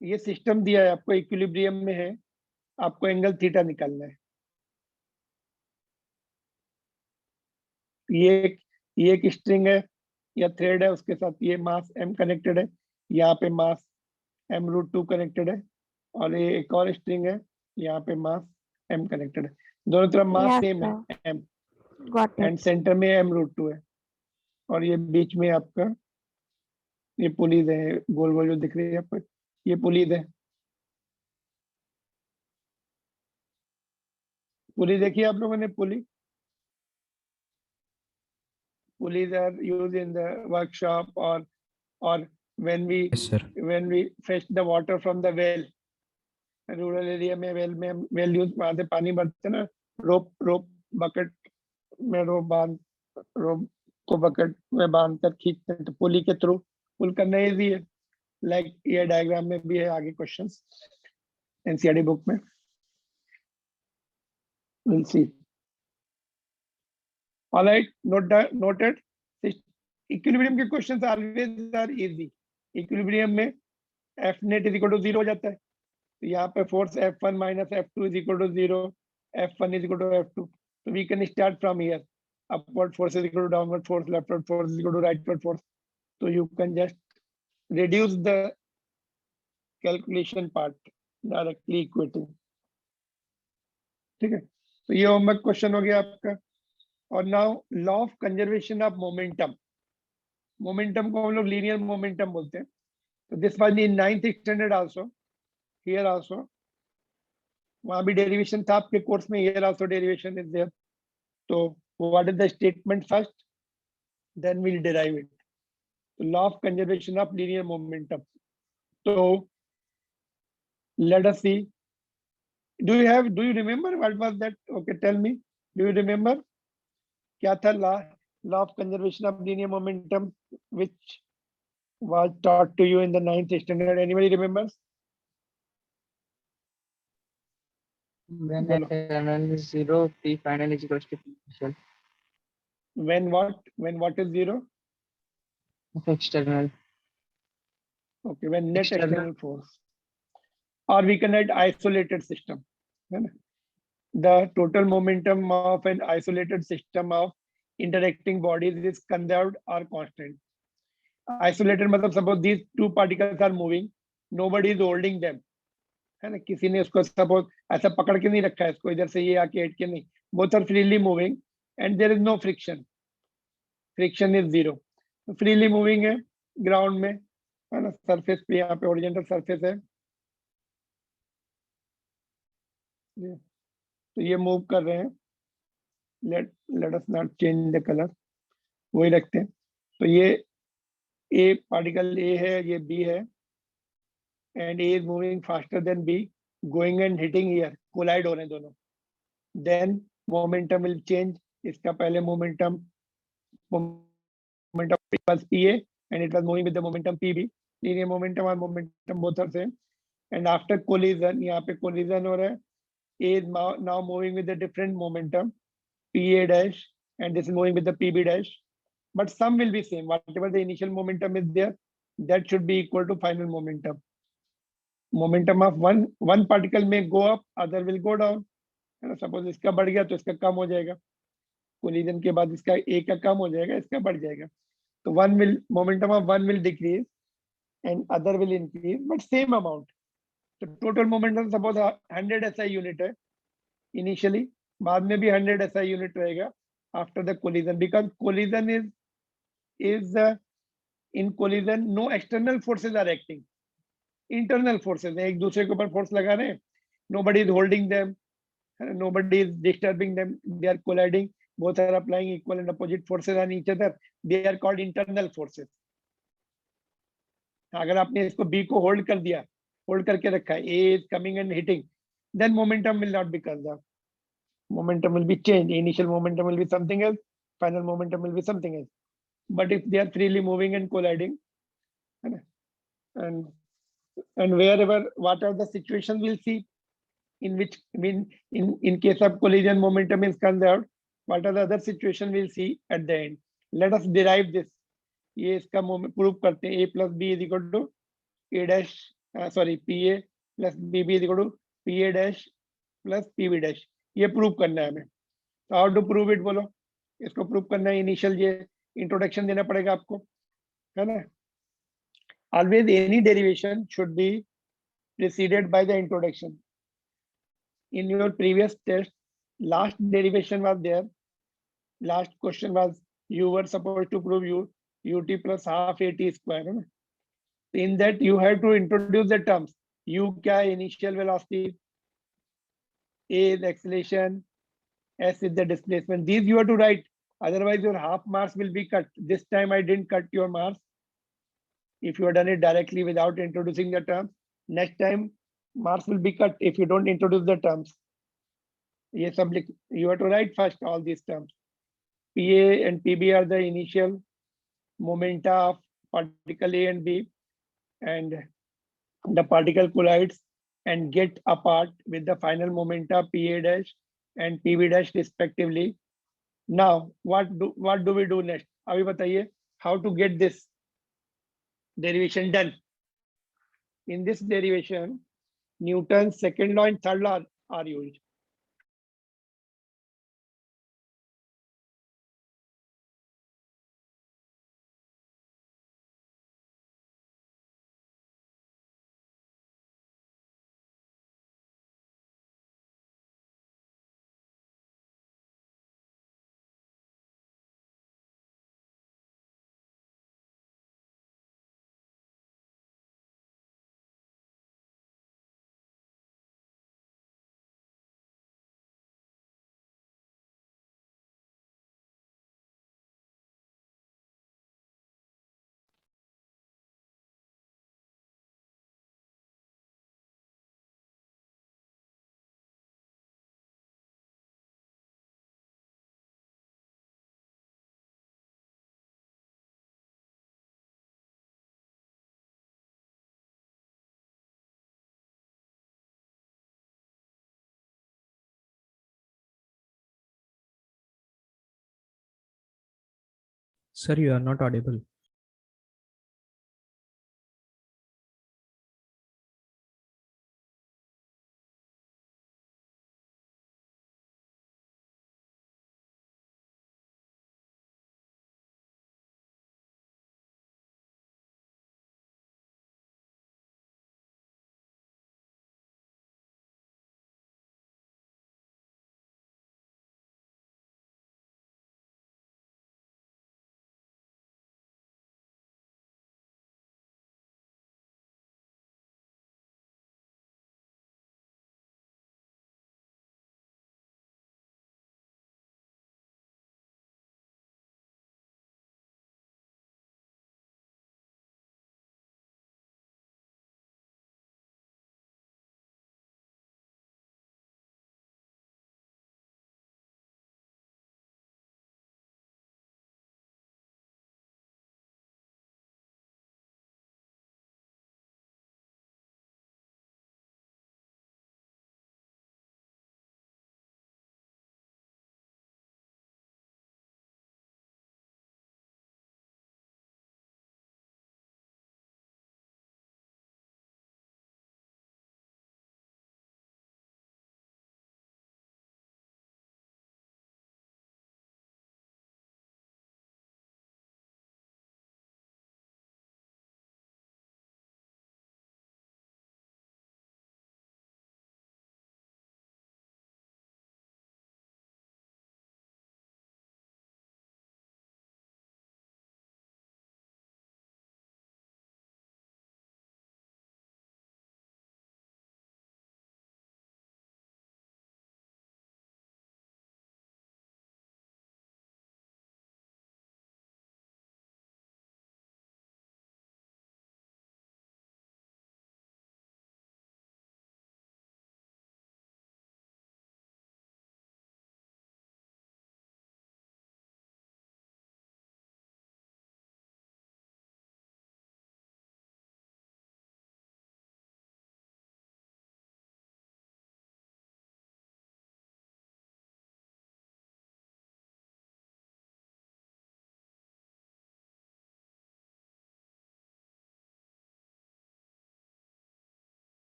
ये system दिया है आपको, equilibrium में है, आपको एंगल थीटा निकालना है। ये एक स्ट्रिंग है या थ्रेड है, उसके साथ ये मास m कनेक्टेड है, यहाँ पे मास m√2 कनेक्टेड है, और ये एक और स्ट्रिंग है, यहाँ पे मास m कनेक्टेड है, दोनों तरफ मास Yes, सेम है sir. m, Got it. And centre में m√2 है, और ये बीच में आपका ये पुलिस है, गोल गोल जो दिख रही है आपको, ये पुलिस है, पुली देखिए आप लोगों ने, pulleys are use in the workshop, और when Yes, sir. we fetch the water from the well, rural area में वेल यूज, वहां से पानी भरते ना, रोप बकेट में रोप को बकेट में बांधकर खींचते हैं, तो पुली के थ्रू पुल करना इजी है। लाइक ये डायग्राम में भी है आगे क्वेश्चंस एनसीईआरटी बुक में, will see. All right, noted. Equilibrium के questions always are easy. Equilibrium में F net is equal to 0 हो जाता है, तो यहाँ पे force F1 minus F2 is equal to 0, F1 is equal to F2, तो we can start from here. upward force is equal to downward force, leftward force is equal to rightward force, so you can just reduce the calculation part directly equating। ठीक है, तो ये homework question हो गया आपका। और now law of conservation of momentum. Momentum को हम लोग लीनियर मोमेंटम बोलते हैं। तो this was in 9th standard also, here also, वहां भी डेरिवेशन था आपके कोर्स में, here also derivation is there. तो what is the statement first, then we'll derive it. Law of conservation of linear momentum. So let us see, do you remember what was that? Okay, tell me, do you remember kya tha law of conservation of linear momentum which was taught to you in the 9th standard? Anybody remembers? When Bolo. external is 0, P final is equals to P initial When what is 0? of external. Okay, when net External. external force, or we can write isolated system, है ना? The total momentum of an isolated system of interacting bodies is conserved or constant. Isolated मतलब suppose these two particles are moving, nobody is holding them, है ना? किसी ने उसको suppose ऐसा पकड़ के नहीं रखा है, इसको इधर से ये आके हट के नहीं, both are freely moving and there is no friction, friction is 0, तो freely moving है ground में, है ना? surface पे यहाँ पे horizontal surface है, तो ये मूव कर रहे हैं। let us not change the color, वही रखते हैं। तो ये A पार्टिकल A है, ये B है, and A is moving faster than B, going and hitting here, collide हो रहे हैं दोनों। Then momentum will change, इसका पहले momentum was PA and it was moving with the momentum PB, linear momentum और momentum both are same, and after collision, यहाँ पे collision हो रहा है, A is now moving with a different momentum, PA dash, and this is moving with the PB dash, but sum will be same. Whatever the initial momentum is there, that should be equal to final momentum. Momentum of one particle may go up, other will go down. Suppose इसका बढ़ गया तो इसका कम हो जाएगा, collision के बाद इसका A का कम हो जाएगा, इसका बढ़ जाएगा। तो momentum of one will decrease and other will increase, but same amount. तो total momentum suppose 100 SI unit है initially, बाद में भी 100 SI unit रहेगा after the collision, because collision is in collision no external forces are acting, internal forces हैं, एक दूसरे के ऊपर force लगा रहे हैं, nobody is holding them, nobody is disturbing them, they are colliding, both are applying equal and opposite forces on each other, they are called internal forces। अगर आपने इसको B को hold कर दिया, hold करके रखा है, A is coming and hitting, then momentum will not be conserved, momentum will be changed, initial momentum will be something else, final momentum will be something else, but if they are freely moving and colliding, and wherever, what are the situations we'll see in which, in case of collision momentum is conserved, what are the other situation we'll see at the end। Let us derive this, ये इसका prove करते हैं, A plus B is equal to A dash, sorry, PA plus BB is equal to PA dash plus PB dash, ये prove करना है हमें। तो how to prove it बोलो, इसको प्रूव करना है, इनिशियल ये इंट्रोडक्शन देना पड़ेगा आपको, है ना? Always any derivation should be preceded by the introduction। In your previous test, last derivation was there, last question was you were supposed to prove ut plus half at square, है ना? In that you have to introduce the terms, u क्या है, initial velocity, a is acceleration, s is the displacement, these you have to write, otherwise your half marks will be cut। This time I didn't cut your marks, if you have done it directly without introducing the terms, next time marks will be cut if you don't introduce the terms। ये सब लिख, you have to write first all these terms. PA and PB are the initial momenta of particle A and B, and the particle collides and get apart with the final momenta PA dash and PB dash respectively. Now, what do we do next? अभी बताइए, how to get this derivation done? In this derivation, Newton's second law and third law are used. Sir, you are not audible.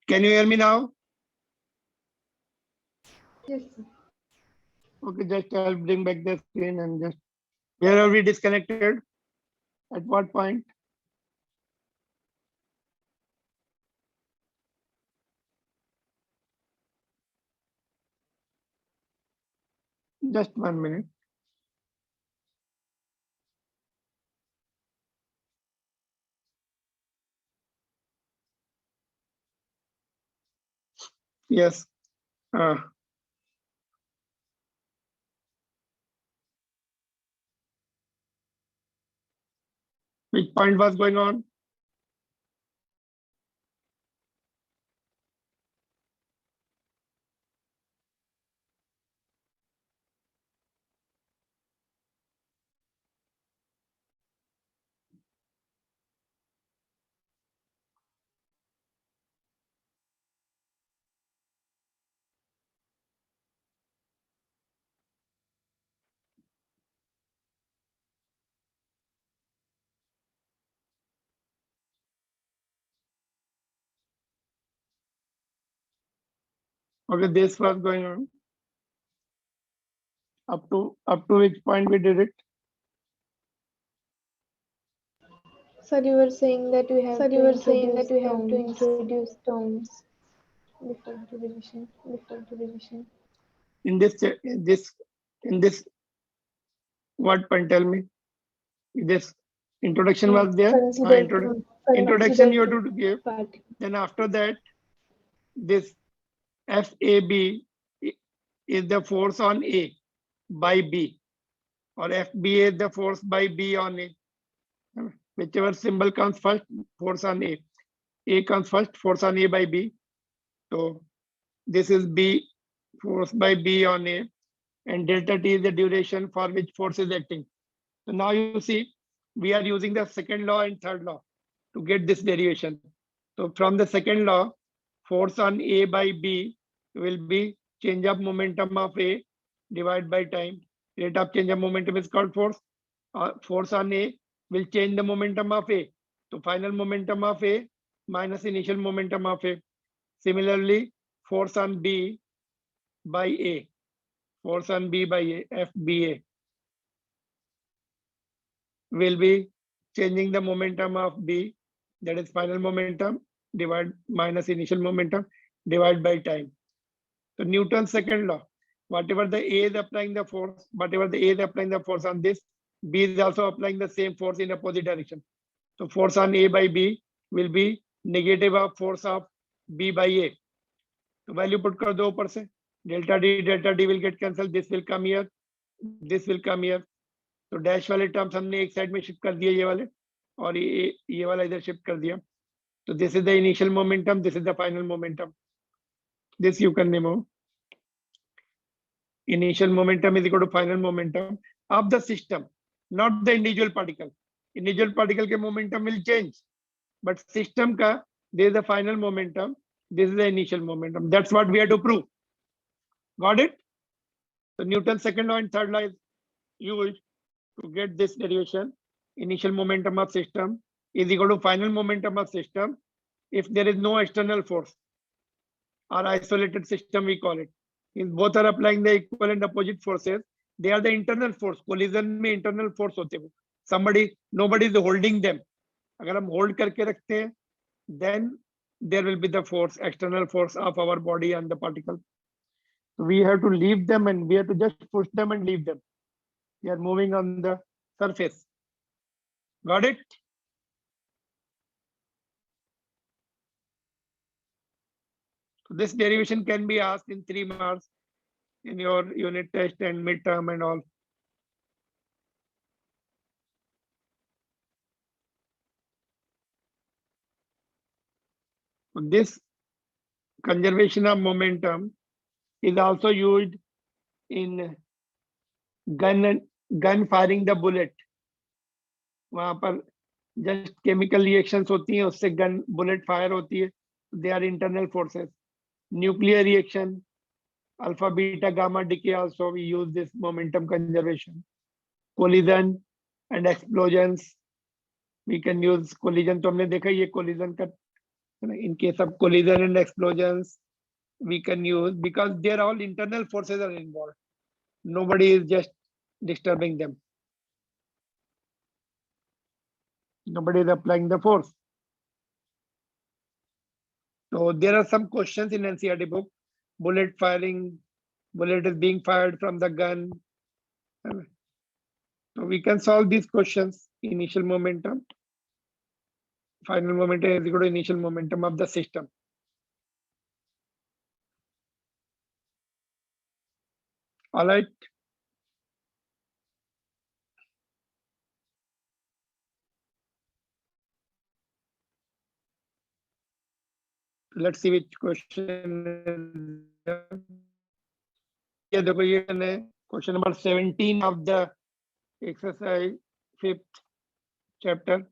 Can you hear me now? Yes, sir. Okay, just I'll bring back the screen and just, where are we disconnected? At what point? Just 1 minute. Yes. Which point was going on? Okay, this was going on. Up to which point we did it? Sir, you were saying that we have to introduce introduce terms before the revision. In this what point? Tell me. This introduction was there. Introduction you have to give. Part. Then after that, this FAB is the force on A by B, or FBA is the force by B on A. Whichever symbol comes first, force on A. A comes first, force on A by B. So this is B, force by B on A, and delta T is the duration for which force is acting. So now you see, we are using the second law and third law to get this derivation. So from the second law, force on A by B will be change of momentum of A divided by time. Rate of change of momentum is called force. Force on A will change the momentum of A. So final momentum of A minus initial momentum of A. Similarly, force on B by A. Force on B by A, FBA, will be changing the momentum of B, that is final momentum, divide minus initial momentum, divided by time. So Newton's second law, whatever the A is applying the force, on this, B is also applying the same force in opposite direction. So force on A by B will be negative of force of B by A. So value put कर दो ऊपर से, delta D will get cancelled, this will come here, this will come here. तो dash वाले terms हमने एक side में shift कर दिए, ये वाले, और ये वाला इधर शिफ्ट कर दिया. तो this is the initial momentum, this is the final momentum. This you can remove. Initial momentum is equal to final momentum of the system, not the individual particle. Individual particle के momentum will change, but system का there is the final momentum, this is the initial momentum. That's what we have to prove. Got it? So Newton's second law and third law is used to get this derivation. Initial momentum of system is equal to final momentum of system if there is no external force, or isolated system we call it. If both are applying the equal and opposite forces, they are the internal force. Collision में internal force होते हैं. Nobody is holding them. अगर हम hold करके रखते हैं, then there will be the force, external force of our body and the particle. So we have to leave them, and we have to just push them and leave them. They are moving on the surface. Got it? So this derivation can be asked in 3 marks in your unit test and midterm and all. So this conservation of momentum is also used in gun firing the bullet. वहां पर just chemical reactions होती हैं, उससे gun bullet fire होती है. They are internal forces. Nuclear reaction, alpha, beta, gamma decay, also we use this momentum conservation. Collision and explosions, we can use collision. तो हमने देखा ये collision का In case of collision and explosions, we can use, because they're all internal forces are involved. Nobody is just disturbing them. Nobody is applying the force. So there are some questions in NCERT book. Bullet is being fired from the gun. So we can solve these questions. Initial momentum, final momentum is equal to initial momentum of the system. All right. Let's see which question. Yeah, question number 17 of the exercise 5th chapter.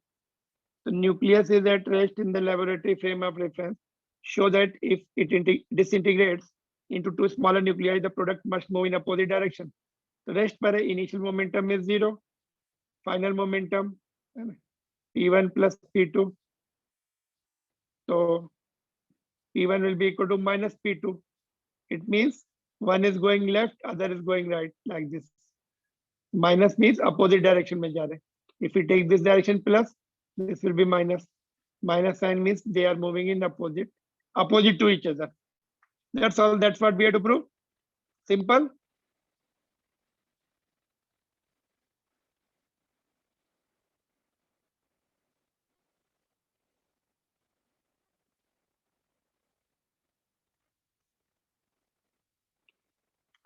The nucleus is at rest in the laboratory frame of reference. Show that if it disintegrates into two smaller nuclei, the product must move in opposite direction. The rest पर initial momentum is 0, final momentum P1 plus P2. So P1 will be equal to minus P2. It means one is going left, other is going right, like this. Minus means opposite direction में जा रहे. If we take this direction plus, this will be minus. Minus sign means they are moving in opposite to each other. That's all. That's what we have to prove. Simple.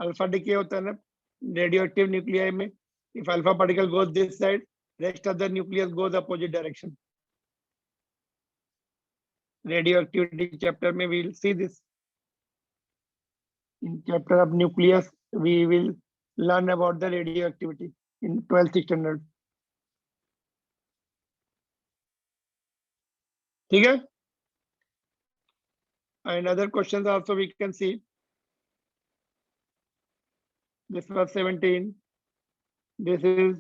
Alpha decay होता है ना radioactive nuclei में. If alpha particle goes this side, rest of the nucleus goes opposite direction. Radioactivity chapter में we'll see this. In chapter of nucleus, we will learn about the radioactivity in 12th standard. ठीक है? And other questions also we can see. This was 17. This is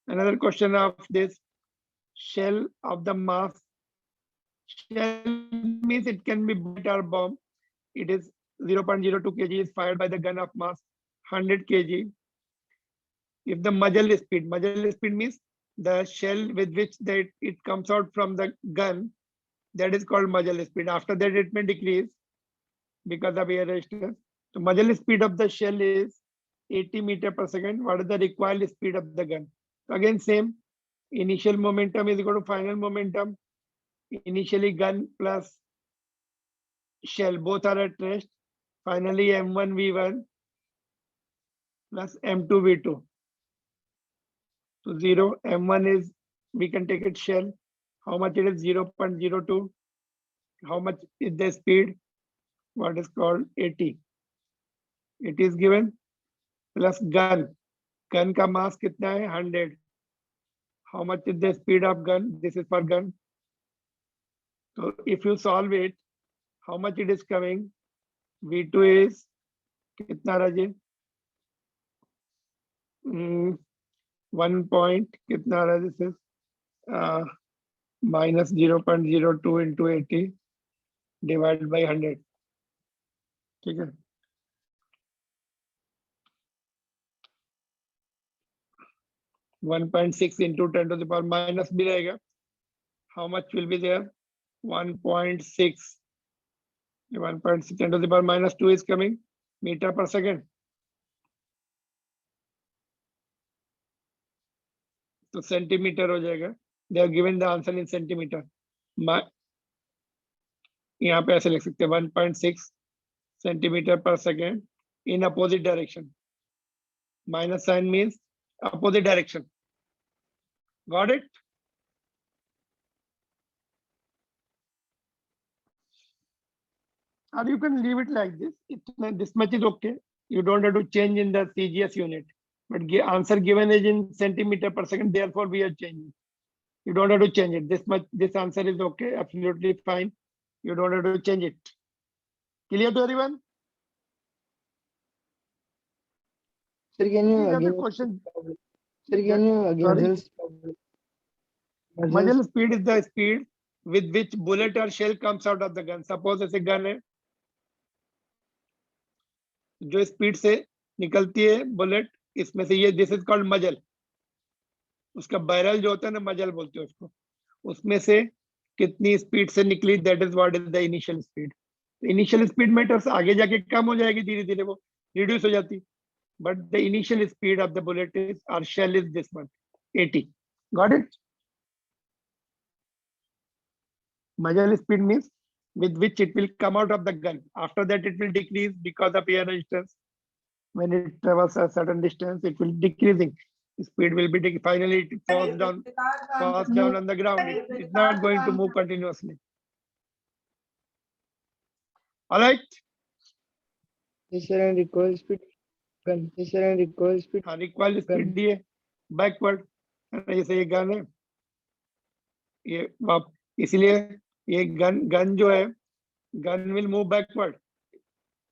another question of this shell of the mass. Shell means it can be bullet or bomb. It is 0.02 kg is fired by the gun of mass 100 kg. If the muzzle speed means the shell with which it comes out from the gun, that is called muzzle speed. After that, it may decrease because of air resistance. So muzzle speed of the shell is 80 meters per second. What is the recoil speed of the gun? So again, same. Initial momentum is equal to final momentum. Initially gun plus shell, both are at rest. Finally, M1 V1 plus M2 V2. So 0, M1 is, we can take it shell. How much it is? 0.02. How much is the speed? What is called 80. It is given plus gun. Gun का mass कितना है? 100. How much is the speed of gun? This is for gun. So if you solve it, how much it is coming? V2 is कितना राजे? 1 point कितना रहा? This is minus 0.02 into 80 divided by 100. ठीक है? (1.6 into 10 to the power minus भी रहेगा. How much will be there? 1.6. 1.6 10 to the power minus 2 is coming meter per second. तो centimetre हो जाएगा. They have given the answer in centimeter. यहाँ पे ऐसे लिख सकते हैं 1.6 centimeter per second in opposite direction. Minus sign means opposite direction. Got it? Or you can leave it like this. This much is okay. You don't have to change in the CGS unit. But the answer given is in centimeter per second. Therefore, we are changing. You don't have to change it. This answer is okay. Absolutely fine. You don't have to change it. Clear to everyone? Sir, can you Any other again? question? Sir, can you again Sorry? just Muzzle speed is the speed with which bullet or shell comes out of the gun. Suppose ऐसे gun है, जो speed से निकलती है bullet, इसमें से ये this is called मजल. उसका बैरल जो होता है ना, मजल बोलते हैं उसको, उसमें से कितनी स्पीड से निकली, that is what is the initial speed. Initial speed matters, आगे जाके कम हो जाएगी, धीरे धीरे वो रिड्यूस हो जाती, but the initial speed of the bullet is और shell is this one 80. Got it? Muzzle speed means with which it will come out of the gun. After that, it will decrease because of air resistance. When it travels a certain distance, it will decreasing. Speed will be finally it falls down on the ground. It's not going to move continuously. All right. Yes, sir, and recoil speed. Gun. Yes, sir, and recoil speed. हाँ, recoil speed दिए backward. जैसे ये gun है, ये आप इसलिए ये gun जो है, gun will move backward.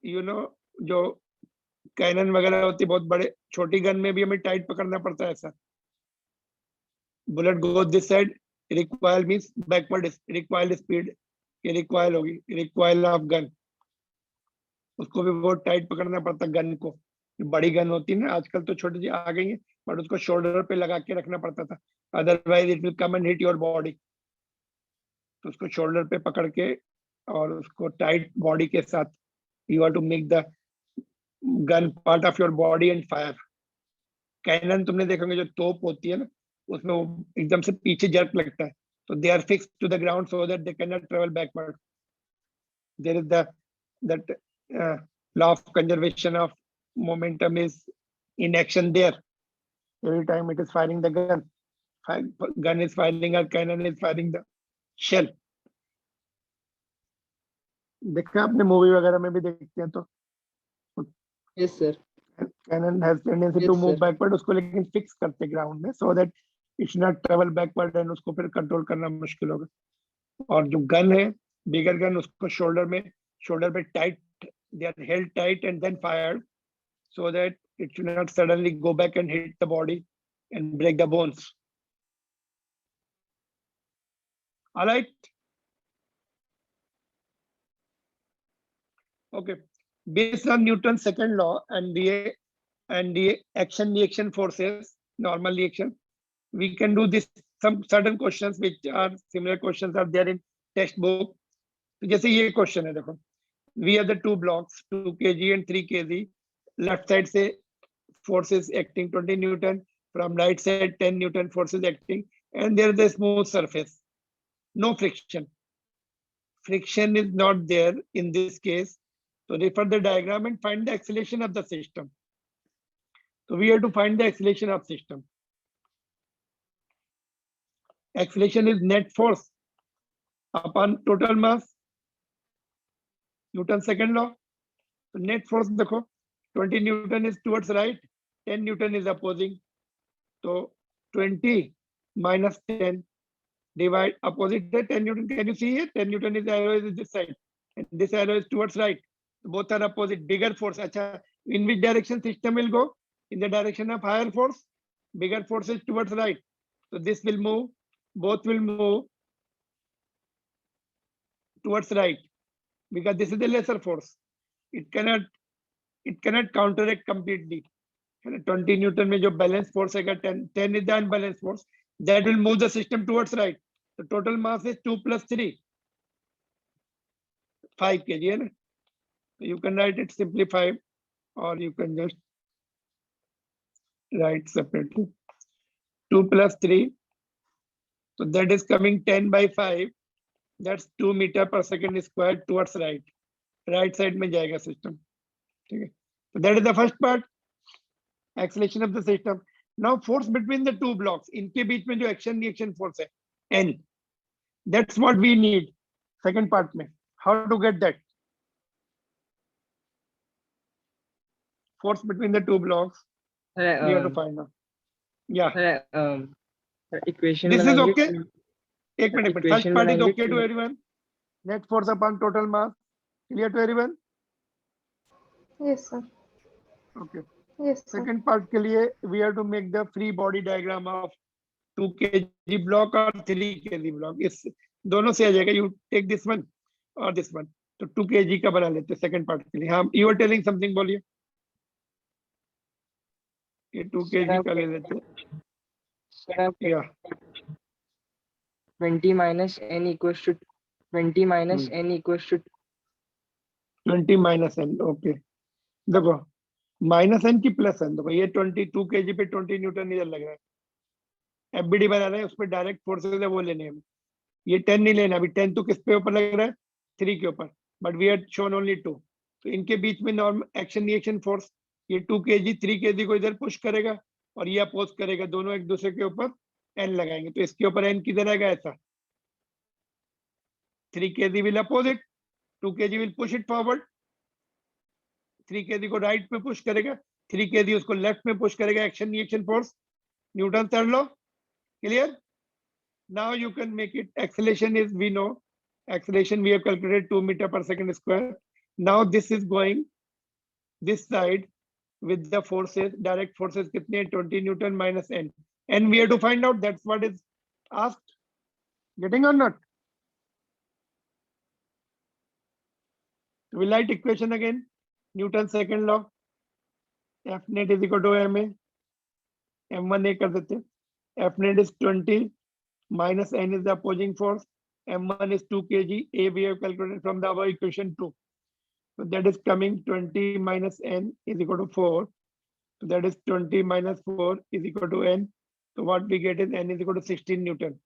You know, जो कैनन वगैरह होती है बहुत बड़े, छोटी गन में भी हमें टाइट पकड़ना पड़ता है ऐसा. Bullet go this side, recoil means backward, recoil speed, ये रिक्वायल होगी, रिक्वायल ऑफ गन, उसको भी बहुत टाइट पकड़ना पड़ता है गन को. बड़ी गन होती है ना, आजकल तो छोटी सी आ गई है, बट उसको शोल्डर पे लगा के रखना पड़ता था, otherwise it will come and hit your body. तो उसको शोल्डर पे पकड़ के और उसको टाइट बॉडी के साथ, you have to make the gun part of your body and fire. Cannon तुमने देखोगे जो तोप होती है ना, उसमें वो एकदम से पीछे जर्क लगता है, तो they are fixed to the ground so that they can not travel backward. There is that law of conservation of momentum is in action there. Every time it is firing the gun is firing or cannon is firing the shell. देखा आपने movie वगैरह में भी देखते हैं तो Yes, sir. cannon has tendency to Yes, move sir. backward, उसको लेकिन फिक्स करते ग्राउंड में so that it should not travel backward and उसको फिर कंट्रोल करना मुश्किल होगा. और जो गन है, बिगर गन, उसको शोल्डर पे tight, they are held tight and then fired so that it should not suddenly go back and hit the body and break the bones. All right. Okay. Based on Newton's second law and the action reaction forces, normal reaction, we can do this, some certain questions which are similar questions are there in textbook. जैसे ये question है, देखो, we have the two blocks, 2 kg and 3 kg. Left side say forces acting 20 Newton, from right side 10 Newton forces acting, and there is a smooth surface, no friction. Friction is not there in this case. So refer the diagram and find the acceleration of the system. So we have to find the acceleration of system. Acceleration is net force upon total mass. Newton's second law. So net force देखो, 20 Newton is towards right, 10 Newton is opposing. So 20 minus 10 divide opposite the 10 Newton. Can you see here? 10 Newton is arrow is this side, and this arrow is towards right. Both are opposite. Bigger force. Acha, in which direction system will go? In the direction of higher force. Bigger force is towards right. So this will move. Both will move towards right, because this is the lesser force. It cannot counteract completely. 20 Newton में जो balance force है, 10 is the unbalanced force, that will move the system towards right. The total mass is 2 plus 3, 5 kg है ना? You can write it simply 5, or you can just write separately 2 plus 3. So that is coming 10 by 5. That's 2 meter per second squared towards right. Right side में जाएगा system. ठीक है? So that is the first part. Acceleration of the system. Now force between the two blocks. इनके बीच में जो action reaction force है, N. That's what we need. Second part में. How to get that? Force between the two blocks. We have to find out. Yeah. Equation This is बनाएंगे okay. कि- एक minute. First equation part is बनाएंगे okay to कि- everyone. Net force upon total mass. Clear to everyone? Yes, sir. Okay. Yes, sir. Second part के लिए we have to make the free body diagram of 2 kg block और 3 kg block, इस दोनों से आ जाएगा. You take this one और this one. तो 2 kg का बना लेते सेकंड पार्ट के लिए. हाँ, you were telling something, बोलिए. ये 2 kg का ले लेते. या 20 minus n equals to 20 minus n equals to 20 minus n. Okay, देखो माइनस एन की प्लस एन. देखो ये 22 kg पे 20 न्यूटन इधर लग रहा है. एफबीडी बना रहे हैं, उस पर डायरेक्ट फोर्सेज है वो लेने हैं. ये 10 नहीं लेना. अभी 10 तो किस पे ऊपर लग रहा है? 3 के ऊपर. But we have shown only 2. तो इनके बीच में नॉर्मल एक्शन रिएक्शन फोर्स, ये 2 kg 3 kg को इधर पुश करेगा और ये अपोज करेगा. दोनों एक दूसरे के ऊपर एन लगाएंगे. तो इसके ऊपर एन किधर आएगा? ऐसा. 3 kg will oppose it, 2 kg will push it forward. 3 kg को राइट में पुश करेगा, 3 kg उसको लेफ्ट में पुश करेगा. Action reaction force, Newton third law. Clear? Now you can make it. Acceleration is, we know, acceleration we have calculated 2 meter per second square. Now this is going this side with the forces, direct forces कितने? 20 Newton minus n. And we have to find out. That's what is asked. Getting or not? We write equation again. Newton's second law. F net is equal to ma. M1 a कर देते. F net is 20. Minus n is the opposing force. M1 is 2 kg. A we have calculated from the above equation 2. So that is coming 20 minus n is equal to 4. So that is 20 minus 4 is equal to n. So what we get is n is equal to 16 Newton.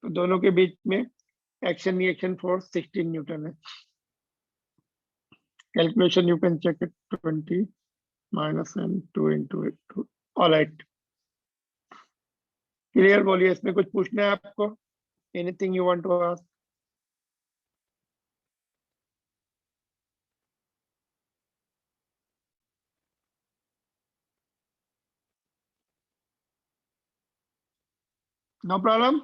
तो दोनों के बीच में action reaction force 16 Newton है. Calculation you can check it. 20 minus n 2 into 8. All right. Clear? बोलिए, इसमें कुछ पूछना है आपको? Anything you want to ask? No problem.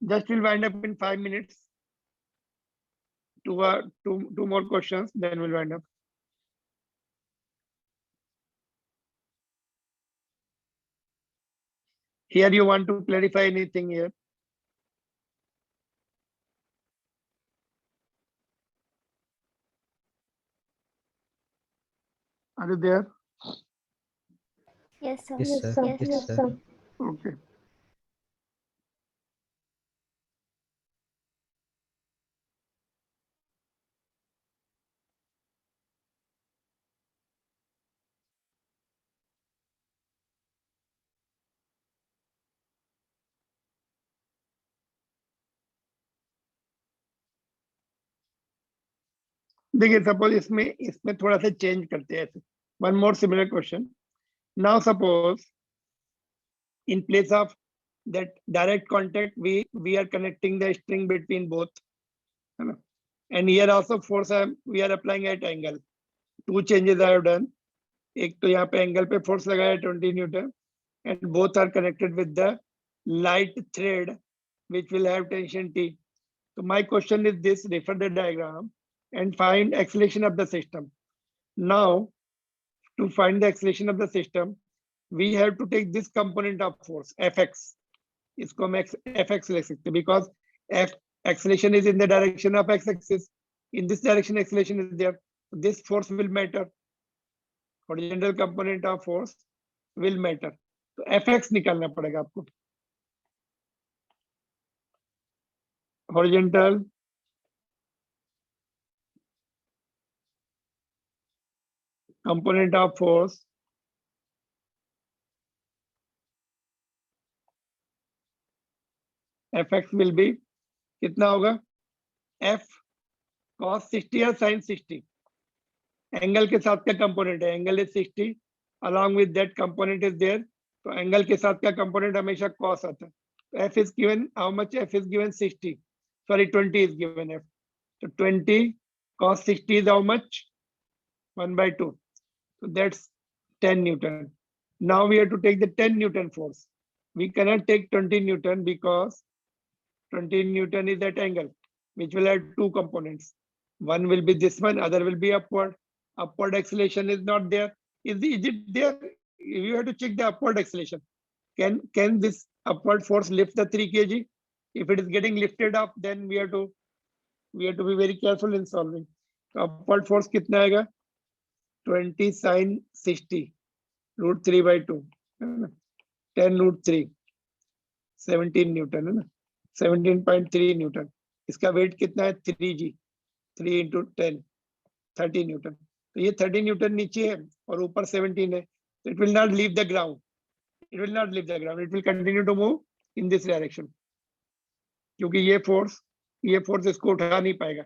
Just will wind up in 5 minutes. Two more questions, then we'll wind up. Here you want to clarify anything here? Are you there? Yes, sir. Yes, sir. Yes, sir. Okay. देखिए, suppose इसमें थोड़ा सा change करते हैं. ऐसे one more similar question. Now suppose in place of that direct contact, we are connecting the string between both, and here also force we are applying at angle. Two changes I have done. एक तो यहाँ पे angle पे force लगाया 20 Newton, and both are connected with the light thread which will have tension T. So my question is this: refer the diagram and find acceleration of the system. Now to find the acceleration of the system, we have to take this component of force fx. इसको हम fx ले सकते हैं because f acceleration is in the direction of x-axis. In this direction acceleration is there. This force will matter. Horizontal component of force will matter. तो fx निकालना पड़ेगा आपको. Horizontal component of force fx will be कितना होगा? f cos 60 या sin 60. Angle के साथ क्या कंपोनेंट है? Angle is 60. along with that component is there. तो एंगल के साथ क्या कंपोनेंट हमेशा cos आता है. तो f is given how much? f is given 60. Sorry, 20 is given f. So 20 cos 60 is how much? 1/2. So that's 10 Newton. Now we have to take the 10 Newton force. We cannot take 20 Newton because 20 Newton is that angle which will have two components. One will be this one, other will be upward. upward acceleration is not there. Is it there? You have to check the upward acceleration. Can this upward force lift the 3 kg? If it is getting lifted up, then we have to be very careful in solving. So upward force कितना आएगा? 20 sin 60 root 3 by 2 है ना? 10 root 3 17 Newton है ना? 17.3 Newton. इसका wait कितना है? 3g 3 into 10 30 Newton. तो ये 30 न्यूटन नीचे है और ऊपर 17 है. So it will not leave the ground. It will not leave the ground. It will continue to move in this direction. क्योंकि ये फोर्स इसको उठा नहीं पाएगा.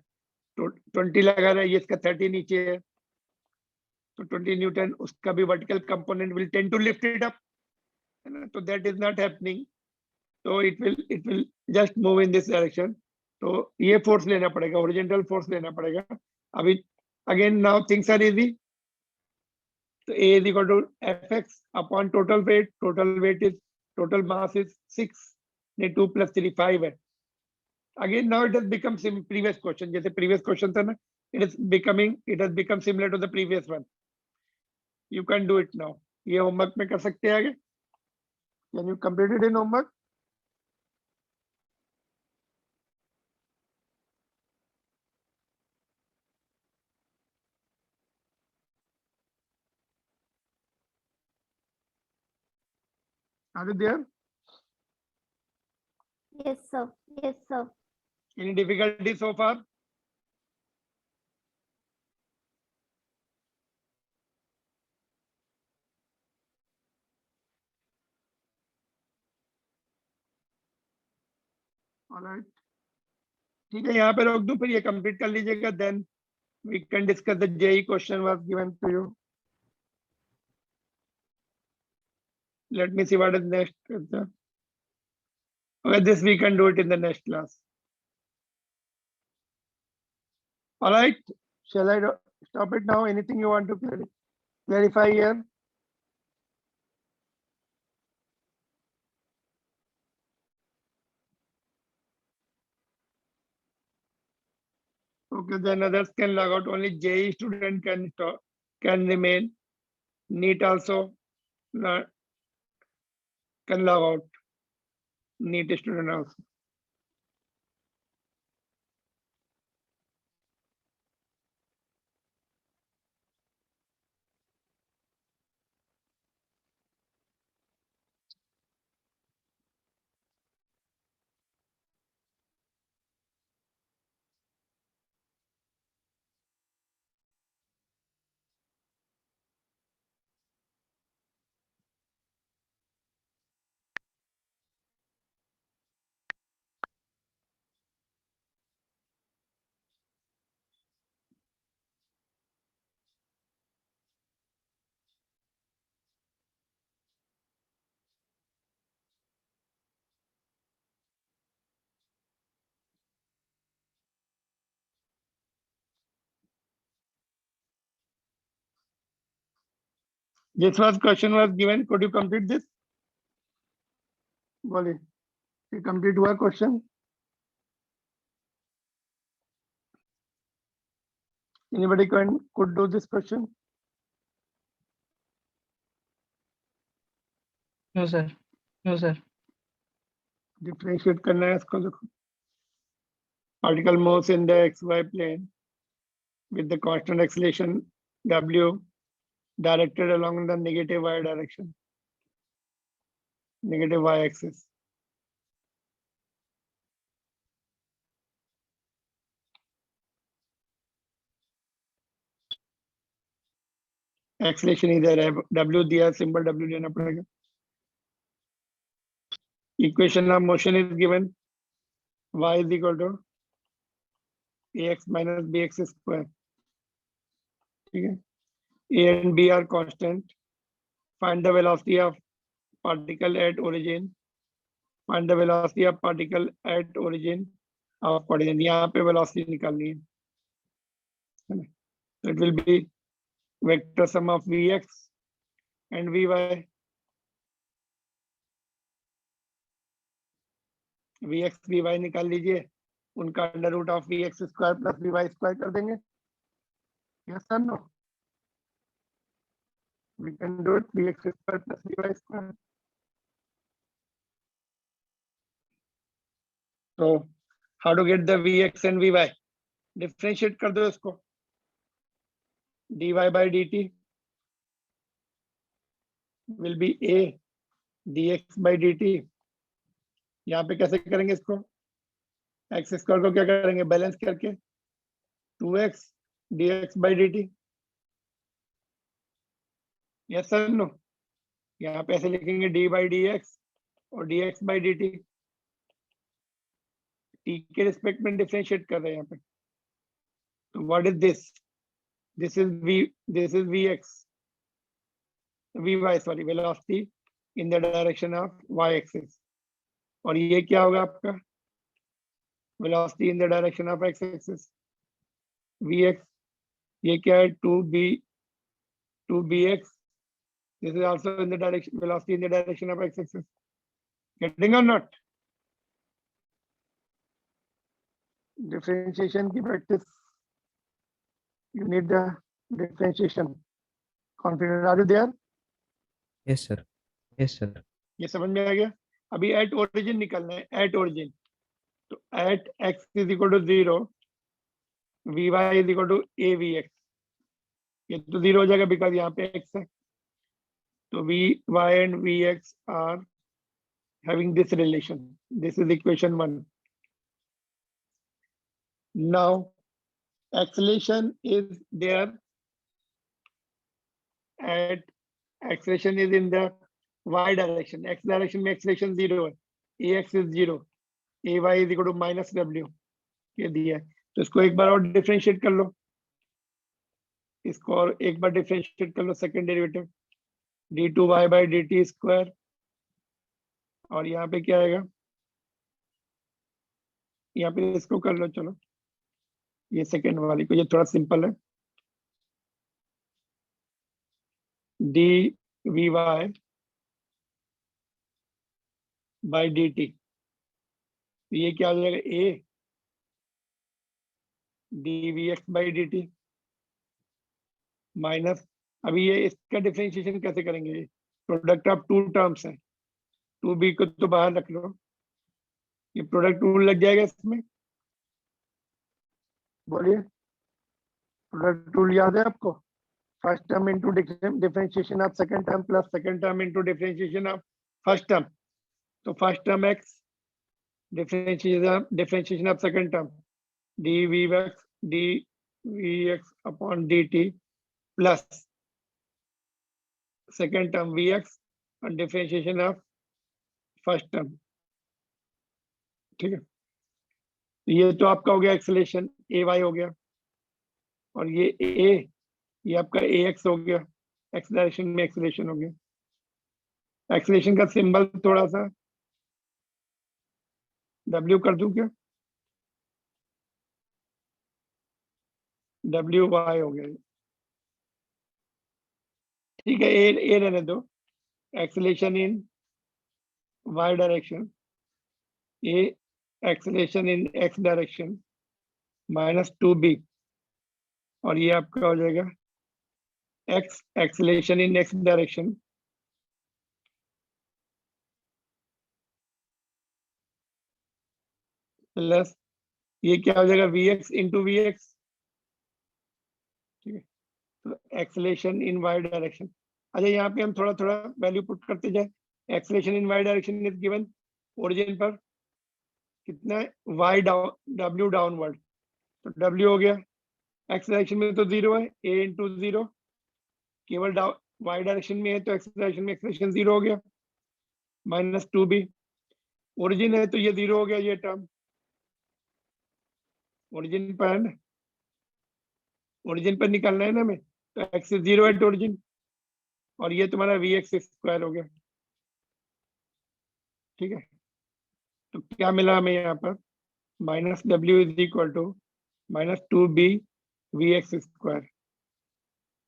तो 20 लगा रहा है, ये इसका 30 नीचे है, तो 20 न्यूटन, उसका भी vertical component will tend to lift it up. तो that is not happening. So it will just move in this direction. तो ये फोर्स लेना पड़ेगा, हॉरिजॉन्टल फोर्स लेना पड़ेगा. अभी again now things are easy. So A is equal to Fx upon total weight. Total mass is 6. 2 plus 3 5 है. Again now it has become previous question. जैसे previous question था ना, it has become similar to the previous one. You can do it now. ये homework में कर सकते हैं आगे. Can you complete it in homework? Are you there? Yes, sir. Yes, sir. Any difficulty so far? All right. ठीक है, यहाँ पे रोक दूं, फिर ये कंप्लीट कर लीजिएगा. Then we can discuss the JEE question was given to you. Let me see what is next. Okay, this we can do it in the next class. All right. Shall I stop it now? Anything you want to clarify here? Okay, then others can log out. Only JEE student can remain. NEET also can log out. NEET student also. This question was given. Could you complete this? बोलिए, ये complete हुआ question? Anybody could do this question? No, sir. No, sir. Differentiate करना है इसको. देखो, particle moves in the xy plane with the constant acceleration w directed along the negative y direction, negative y axis. Acceleration इधर है, w दिया, symbol w लेना पड़ेगा. Equation of motion is given. Y is equal to ax minus bx square. ठीक है. A and B are constant. Find the velocity of particle at origin. Find the velocity of particle at origin of coordinate. यहाँ पे velocity निकालनी है. So it will be vector sum of Vx and Vy. Vx Vy निकाल लीजिए, उनका under root of Vx square plus Vy square कर देंगे. Yes or no? We can do it Vx square plus Vy square. So how to get the Vx and Vy? Differentiate कर दो इसको. dy by dt will be a dx by dt. यहाँ पे कैसे करेंगे इसको? एक्स स्क्वायर को क्या करेंगे? बैलेंस करके 2x dx by dt. Yes sir no? यहाँ पे ऐसे लिखेंगे d by dx और dx by dt. t के रिस्पेक्ट में डिफरेंशिएट कर रहे हैं यहाँ पे. तो what is this? This is Vx, Vy, sorry, velocity in the direction of y-axis. और ये क्या होगा आपका? Velocity in the direction of x-axis. Vx, ये क्या है? 2bx. This is also in the direction, velocity in the direction of x-axis. Getting or not? Differentiation की practice. You need the differentiation. Confident? Are you there? Yes, sir. Yes, sir. ये समझ में आ गया? अभी eight origin निकलना है. At origin, तो at x is equal to 0, v y is equal to a v x. ये तो 0 हो जाएगा बिकॉज यहाँ पे x है. तो v y and v x are having this relation. This is equation 1. Now acceleration is there at acceleration is in the y direction. X direction में acceleration 0 है. ax is 0, ay is equal to minus w. ये दिया है. तो इसको एक बार और differentiate कर लो. इसको और एक बार डिफरेंशिएट कर लो. Second derivative d2y by dt square. और यहाँ पे क्या आएगा? यहाँ पे इसको कर लो. चलो ये सेकेंड वाली को, ये थोड़ा सिंपल है. D v y by d t. ये क्या हो जाएगा? A d v x by d t minus. अभी ये इसका डिफरेंशिएशन कैसे करेंगे? प्रोडक्ट ऑफ टू टर्म्स है. 2b को तो बाहर रख लो. ये प्रोडक्ट रूल लग जाएगा इसमें. बोलिए, प्रोडक्ट रूल याद है आपको? First term into differentiation of second term plus second term into differentiation of first term. तो first term x, differentiation of second term d v x upon d t plus second term v x और differentiation of first term. ठीक है. ये तो आपका हो गया acceleration. ए Y हो गया. और ये आपका ए एक्स हो गया. एक्स डायरेक्शन में एक्सेलेरेशन हो गया. एक्सेलेरेशन का सिंबल थोड़ा सा डब्ल्यू कर दूं क्या? डब्ल्यू वाई हो गया. ठीक है. ए रहने दो. Acceleration in y direction, a acceleration in x direction minus 2b. और ये आपका हो जाएगा x acceleration in x direction plus ये क्या हो जाएगा? vx into vx. ठीक है. तो acceleration in y direction. अच्छा, यहाँ पे हम थोड़ा थोड़ा वैल्यू पुट करते जाए. acceleration in y direction is given origin पर कितना है? y down, w downward. तो w हो गया. x डायरेक्शन में तो 0 है. a इंटू 0 केवल y डायरेक्शन में है तो x डायरेक्शन में एक्सेलरेशन 0 हो गया. Minus 2b. ओरिजिन है तो ये 0 हो गया. ये टर्म ओरिजिन पर निकालना है ना हमें. तो x is 0 एट ओरिजिन. और ये तुम्हारा vx स्क्वायर हो गया. ठीक है. तो क्या मिला हमें यहाँ पर? Minus w is equal to minus 2b vx square.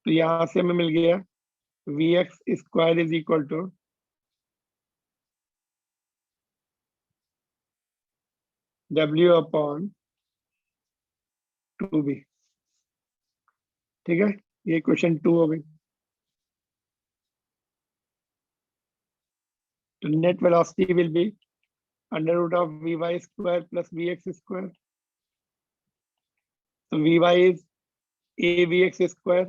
तो यहाँ से हमें मिल गया vx स्क्वायर is equal to w upon 2b. ठीक है. ये क्वेश्चन 2 हो गई. So net velocity will be under root of Vy square plus Vx square. So Vy is a Vx square,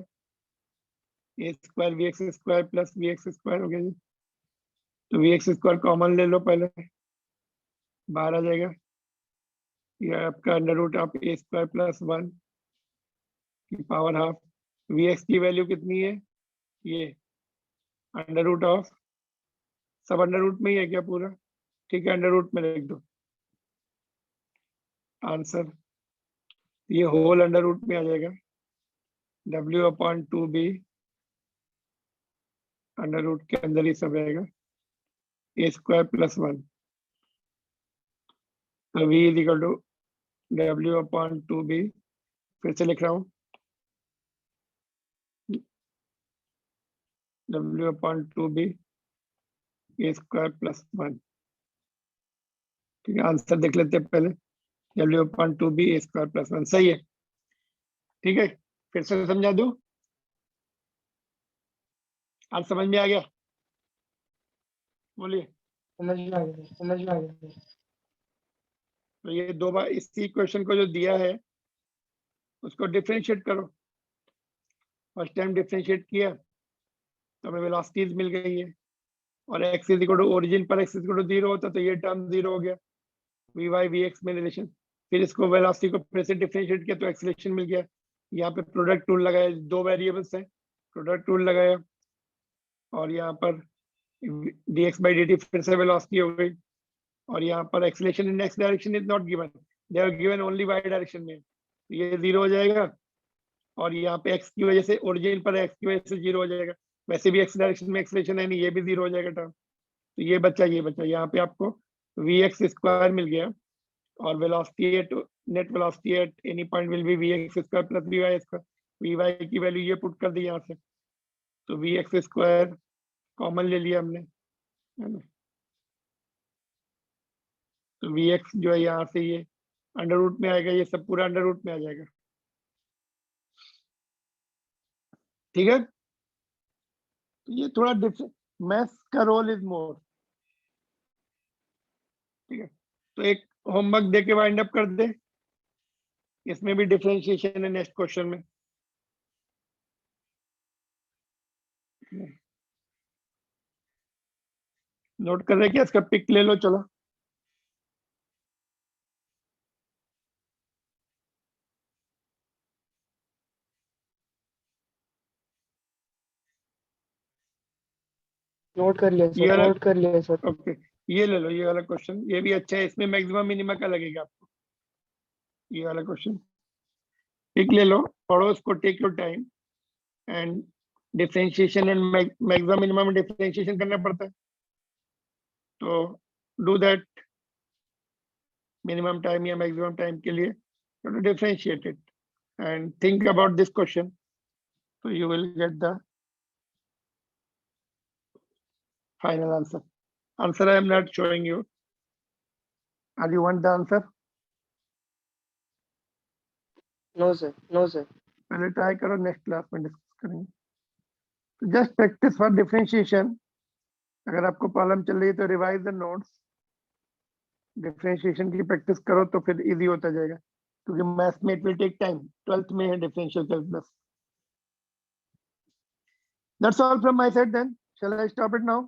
a square Vx square plus Vx square हो गया जी. तो Vx square common ले लो पहले, बाहर आ जाएगा. यह आपका under root of a square plus 1 की पावर हाफ. Vx की वैल्यू कितनी है? ये अंडर रूट ऑफ, सब अंडर रूट में ही है क्या पूरा? ठीक है, अंडर रूट में लिख दो आंसर. ये होल अंडर रूट में आ जाएगा. W/2b अंडर रूट के अंदर ही सब रहेगा. ए स्क्वायर प्लस 1. तो v is equal to W/2b. फिर से लिख रहा हूँ, W/2b ए स्क्वायर प्लस 1. ठीक है, आंसर देख लेते हैं पहले. W/2b ए स्क्वायर प्लस 1 सही है. ठीक है, फिर से समझा दूं. आज समझ में आ गया? बोलिए. समझ में आ गया. तो ये दो बार इसी इक्वेशन को जो दिया है उसको डिफरेंशिएट करो. फर्स्ट टाइम डिफरेंशिएट किया तो हमें वेलोसिटीज मिल गई है, और x is equal to origin पर x इज इक्वल टू 0 होता तो ये टर्म 0 हो गया. Vy Vx में रिलेशन. फिर इसको वेलोसिटी को फिर से डिफरेंशिएट किया तो एक्सीलरेशन मिल गया. यहाँ पे प्रोडक्ट टूल लगाया, दो वेरिएबल्स हैं, प्रोडक्ट टूल लगाया, और यहाँ पर dx/dt फिर से वेलोसिटी हो गई. और यहाँ पर acceleration in x direction is not given, they are given only y direction में. ये 0 हो जाएगा, और यहाँ पे x की वजह से, ओरिजिन पर x की वजह से 0 हो जाएगा. वैसे भी x डायरेक्शन में एक्सीलरेशन है नहीं, ये भी 0 हो जाएगा टर्म. तो ये बच्चा यहाँ पे आपको Vx स्क्वायर मिल गया, और velocity at, net velocity at any point will be Vx square plus Vy square. Vy की वैल्यू ये पुट कर दी यहाँ से, तो Vx स्क्वायर कॉमन ले लिया हमने, है ना. तो Vx जो है यहाँ से ये अंडर रूट में आएगा, ये सब पूरा अंडर रूट में आ जाएगा. ठीक है, ये थोड़ा डिफरेंट, मैथ्स का रोल इज मोर. ठीक है, तो एक होमवर्क दे के वाइंड अप कर दे. इसमें भी डिफरेंशिएशन है नेक्स्ट क्वेश्चन में. नोट कर रहे क्या? इसका पिक ले लो, चलो. नोट कर लिया ये वाला- सर. ओके, ये ले लो, ये वाला क्वेश्चन, ये भी अच्छा है. इसमें मैक्सिमम मिनिमा का लगेगा आपको. ये वाला क्वेश्चन पिक ले लो, पढ़ो उसको, take your time. And differentiation and maximum minimum में डिफरेंशिएशन करना पड़ता है, तो डू दैट. मिनिमम टाइम या मैक्सिमम टाइम के लिए differentiate it and think about this question, so you will get the final answer. I am not showing you. Are you want the answer? No sir. पहले try करो, next class में discuss करेंगे. तो just practice for differentiation. अगर आपको problem चल रही है तो रिवाइज द नोट्स. डिफरेंशिएशन की प्रैक्टिस करो तो फिर इजी होता जाएगा, क्योंकि मैथ्स में it will take time. 12th में है differential calculus. That's all from my side then. Shall I stop it now?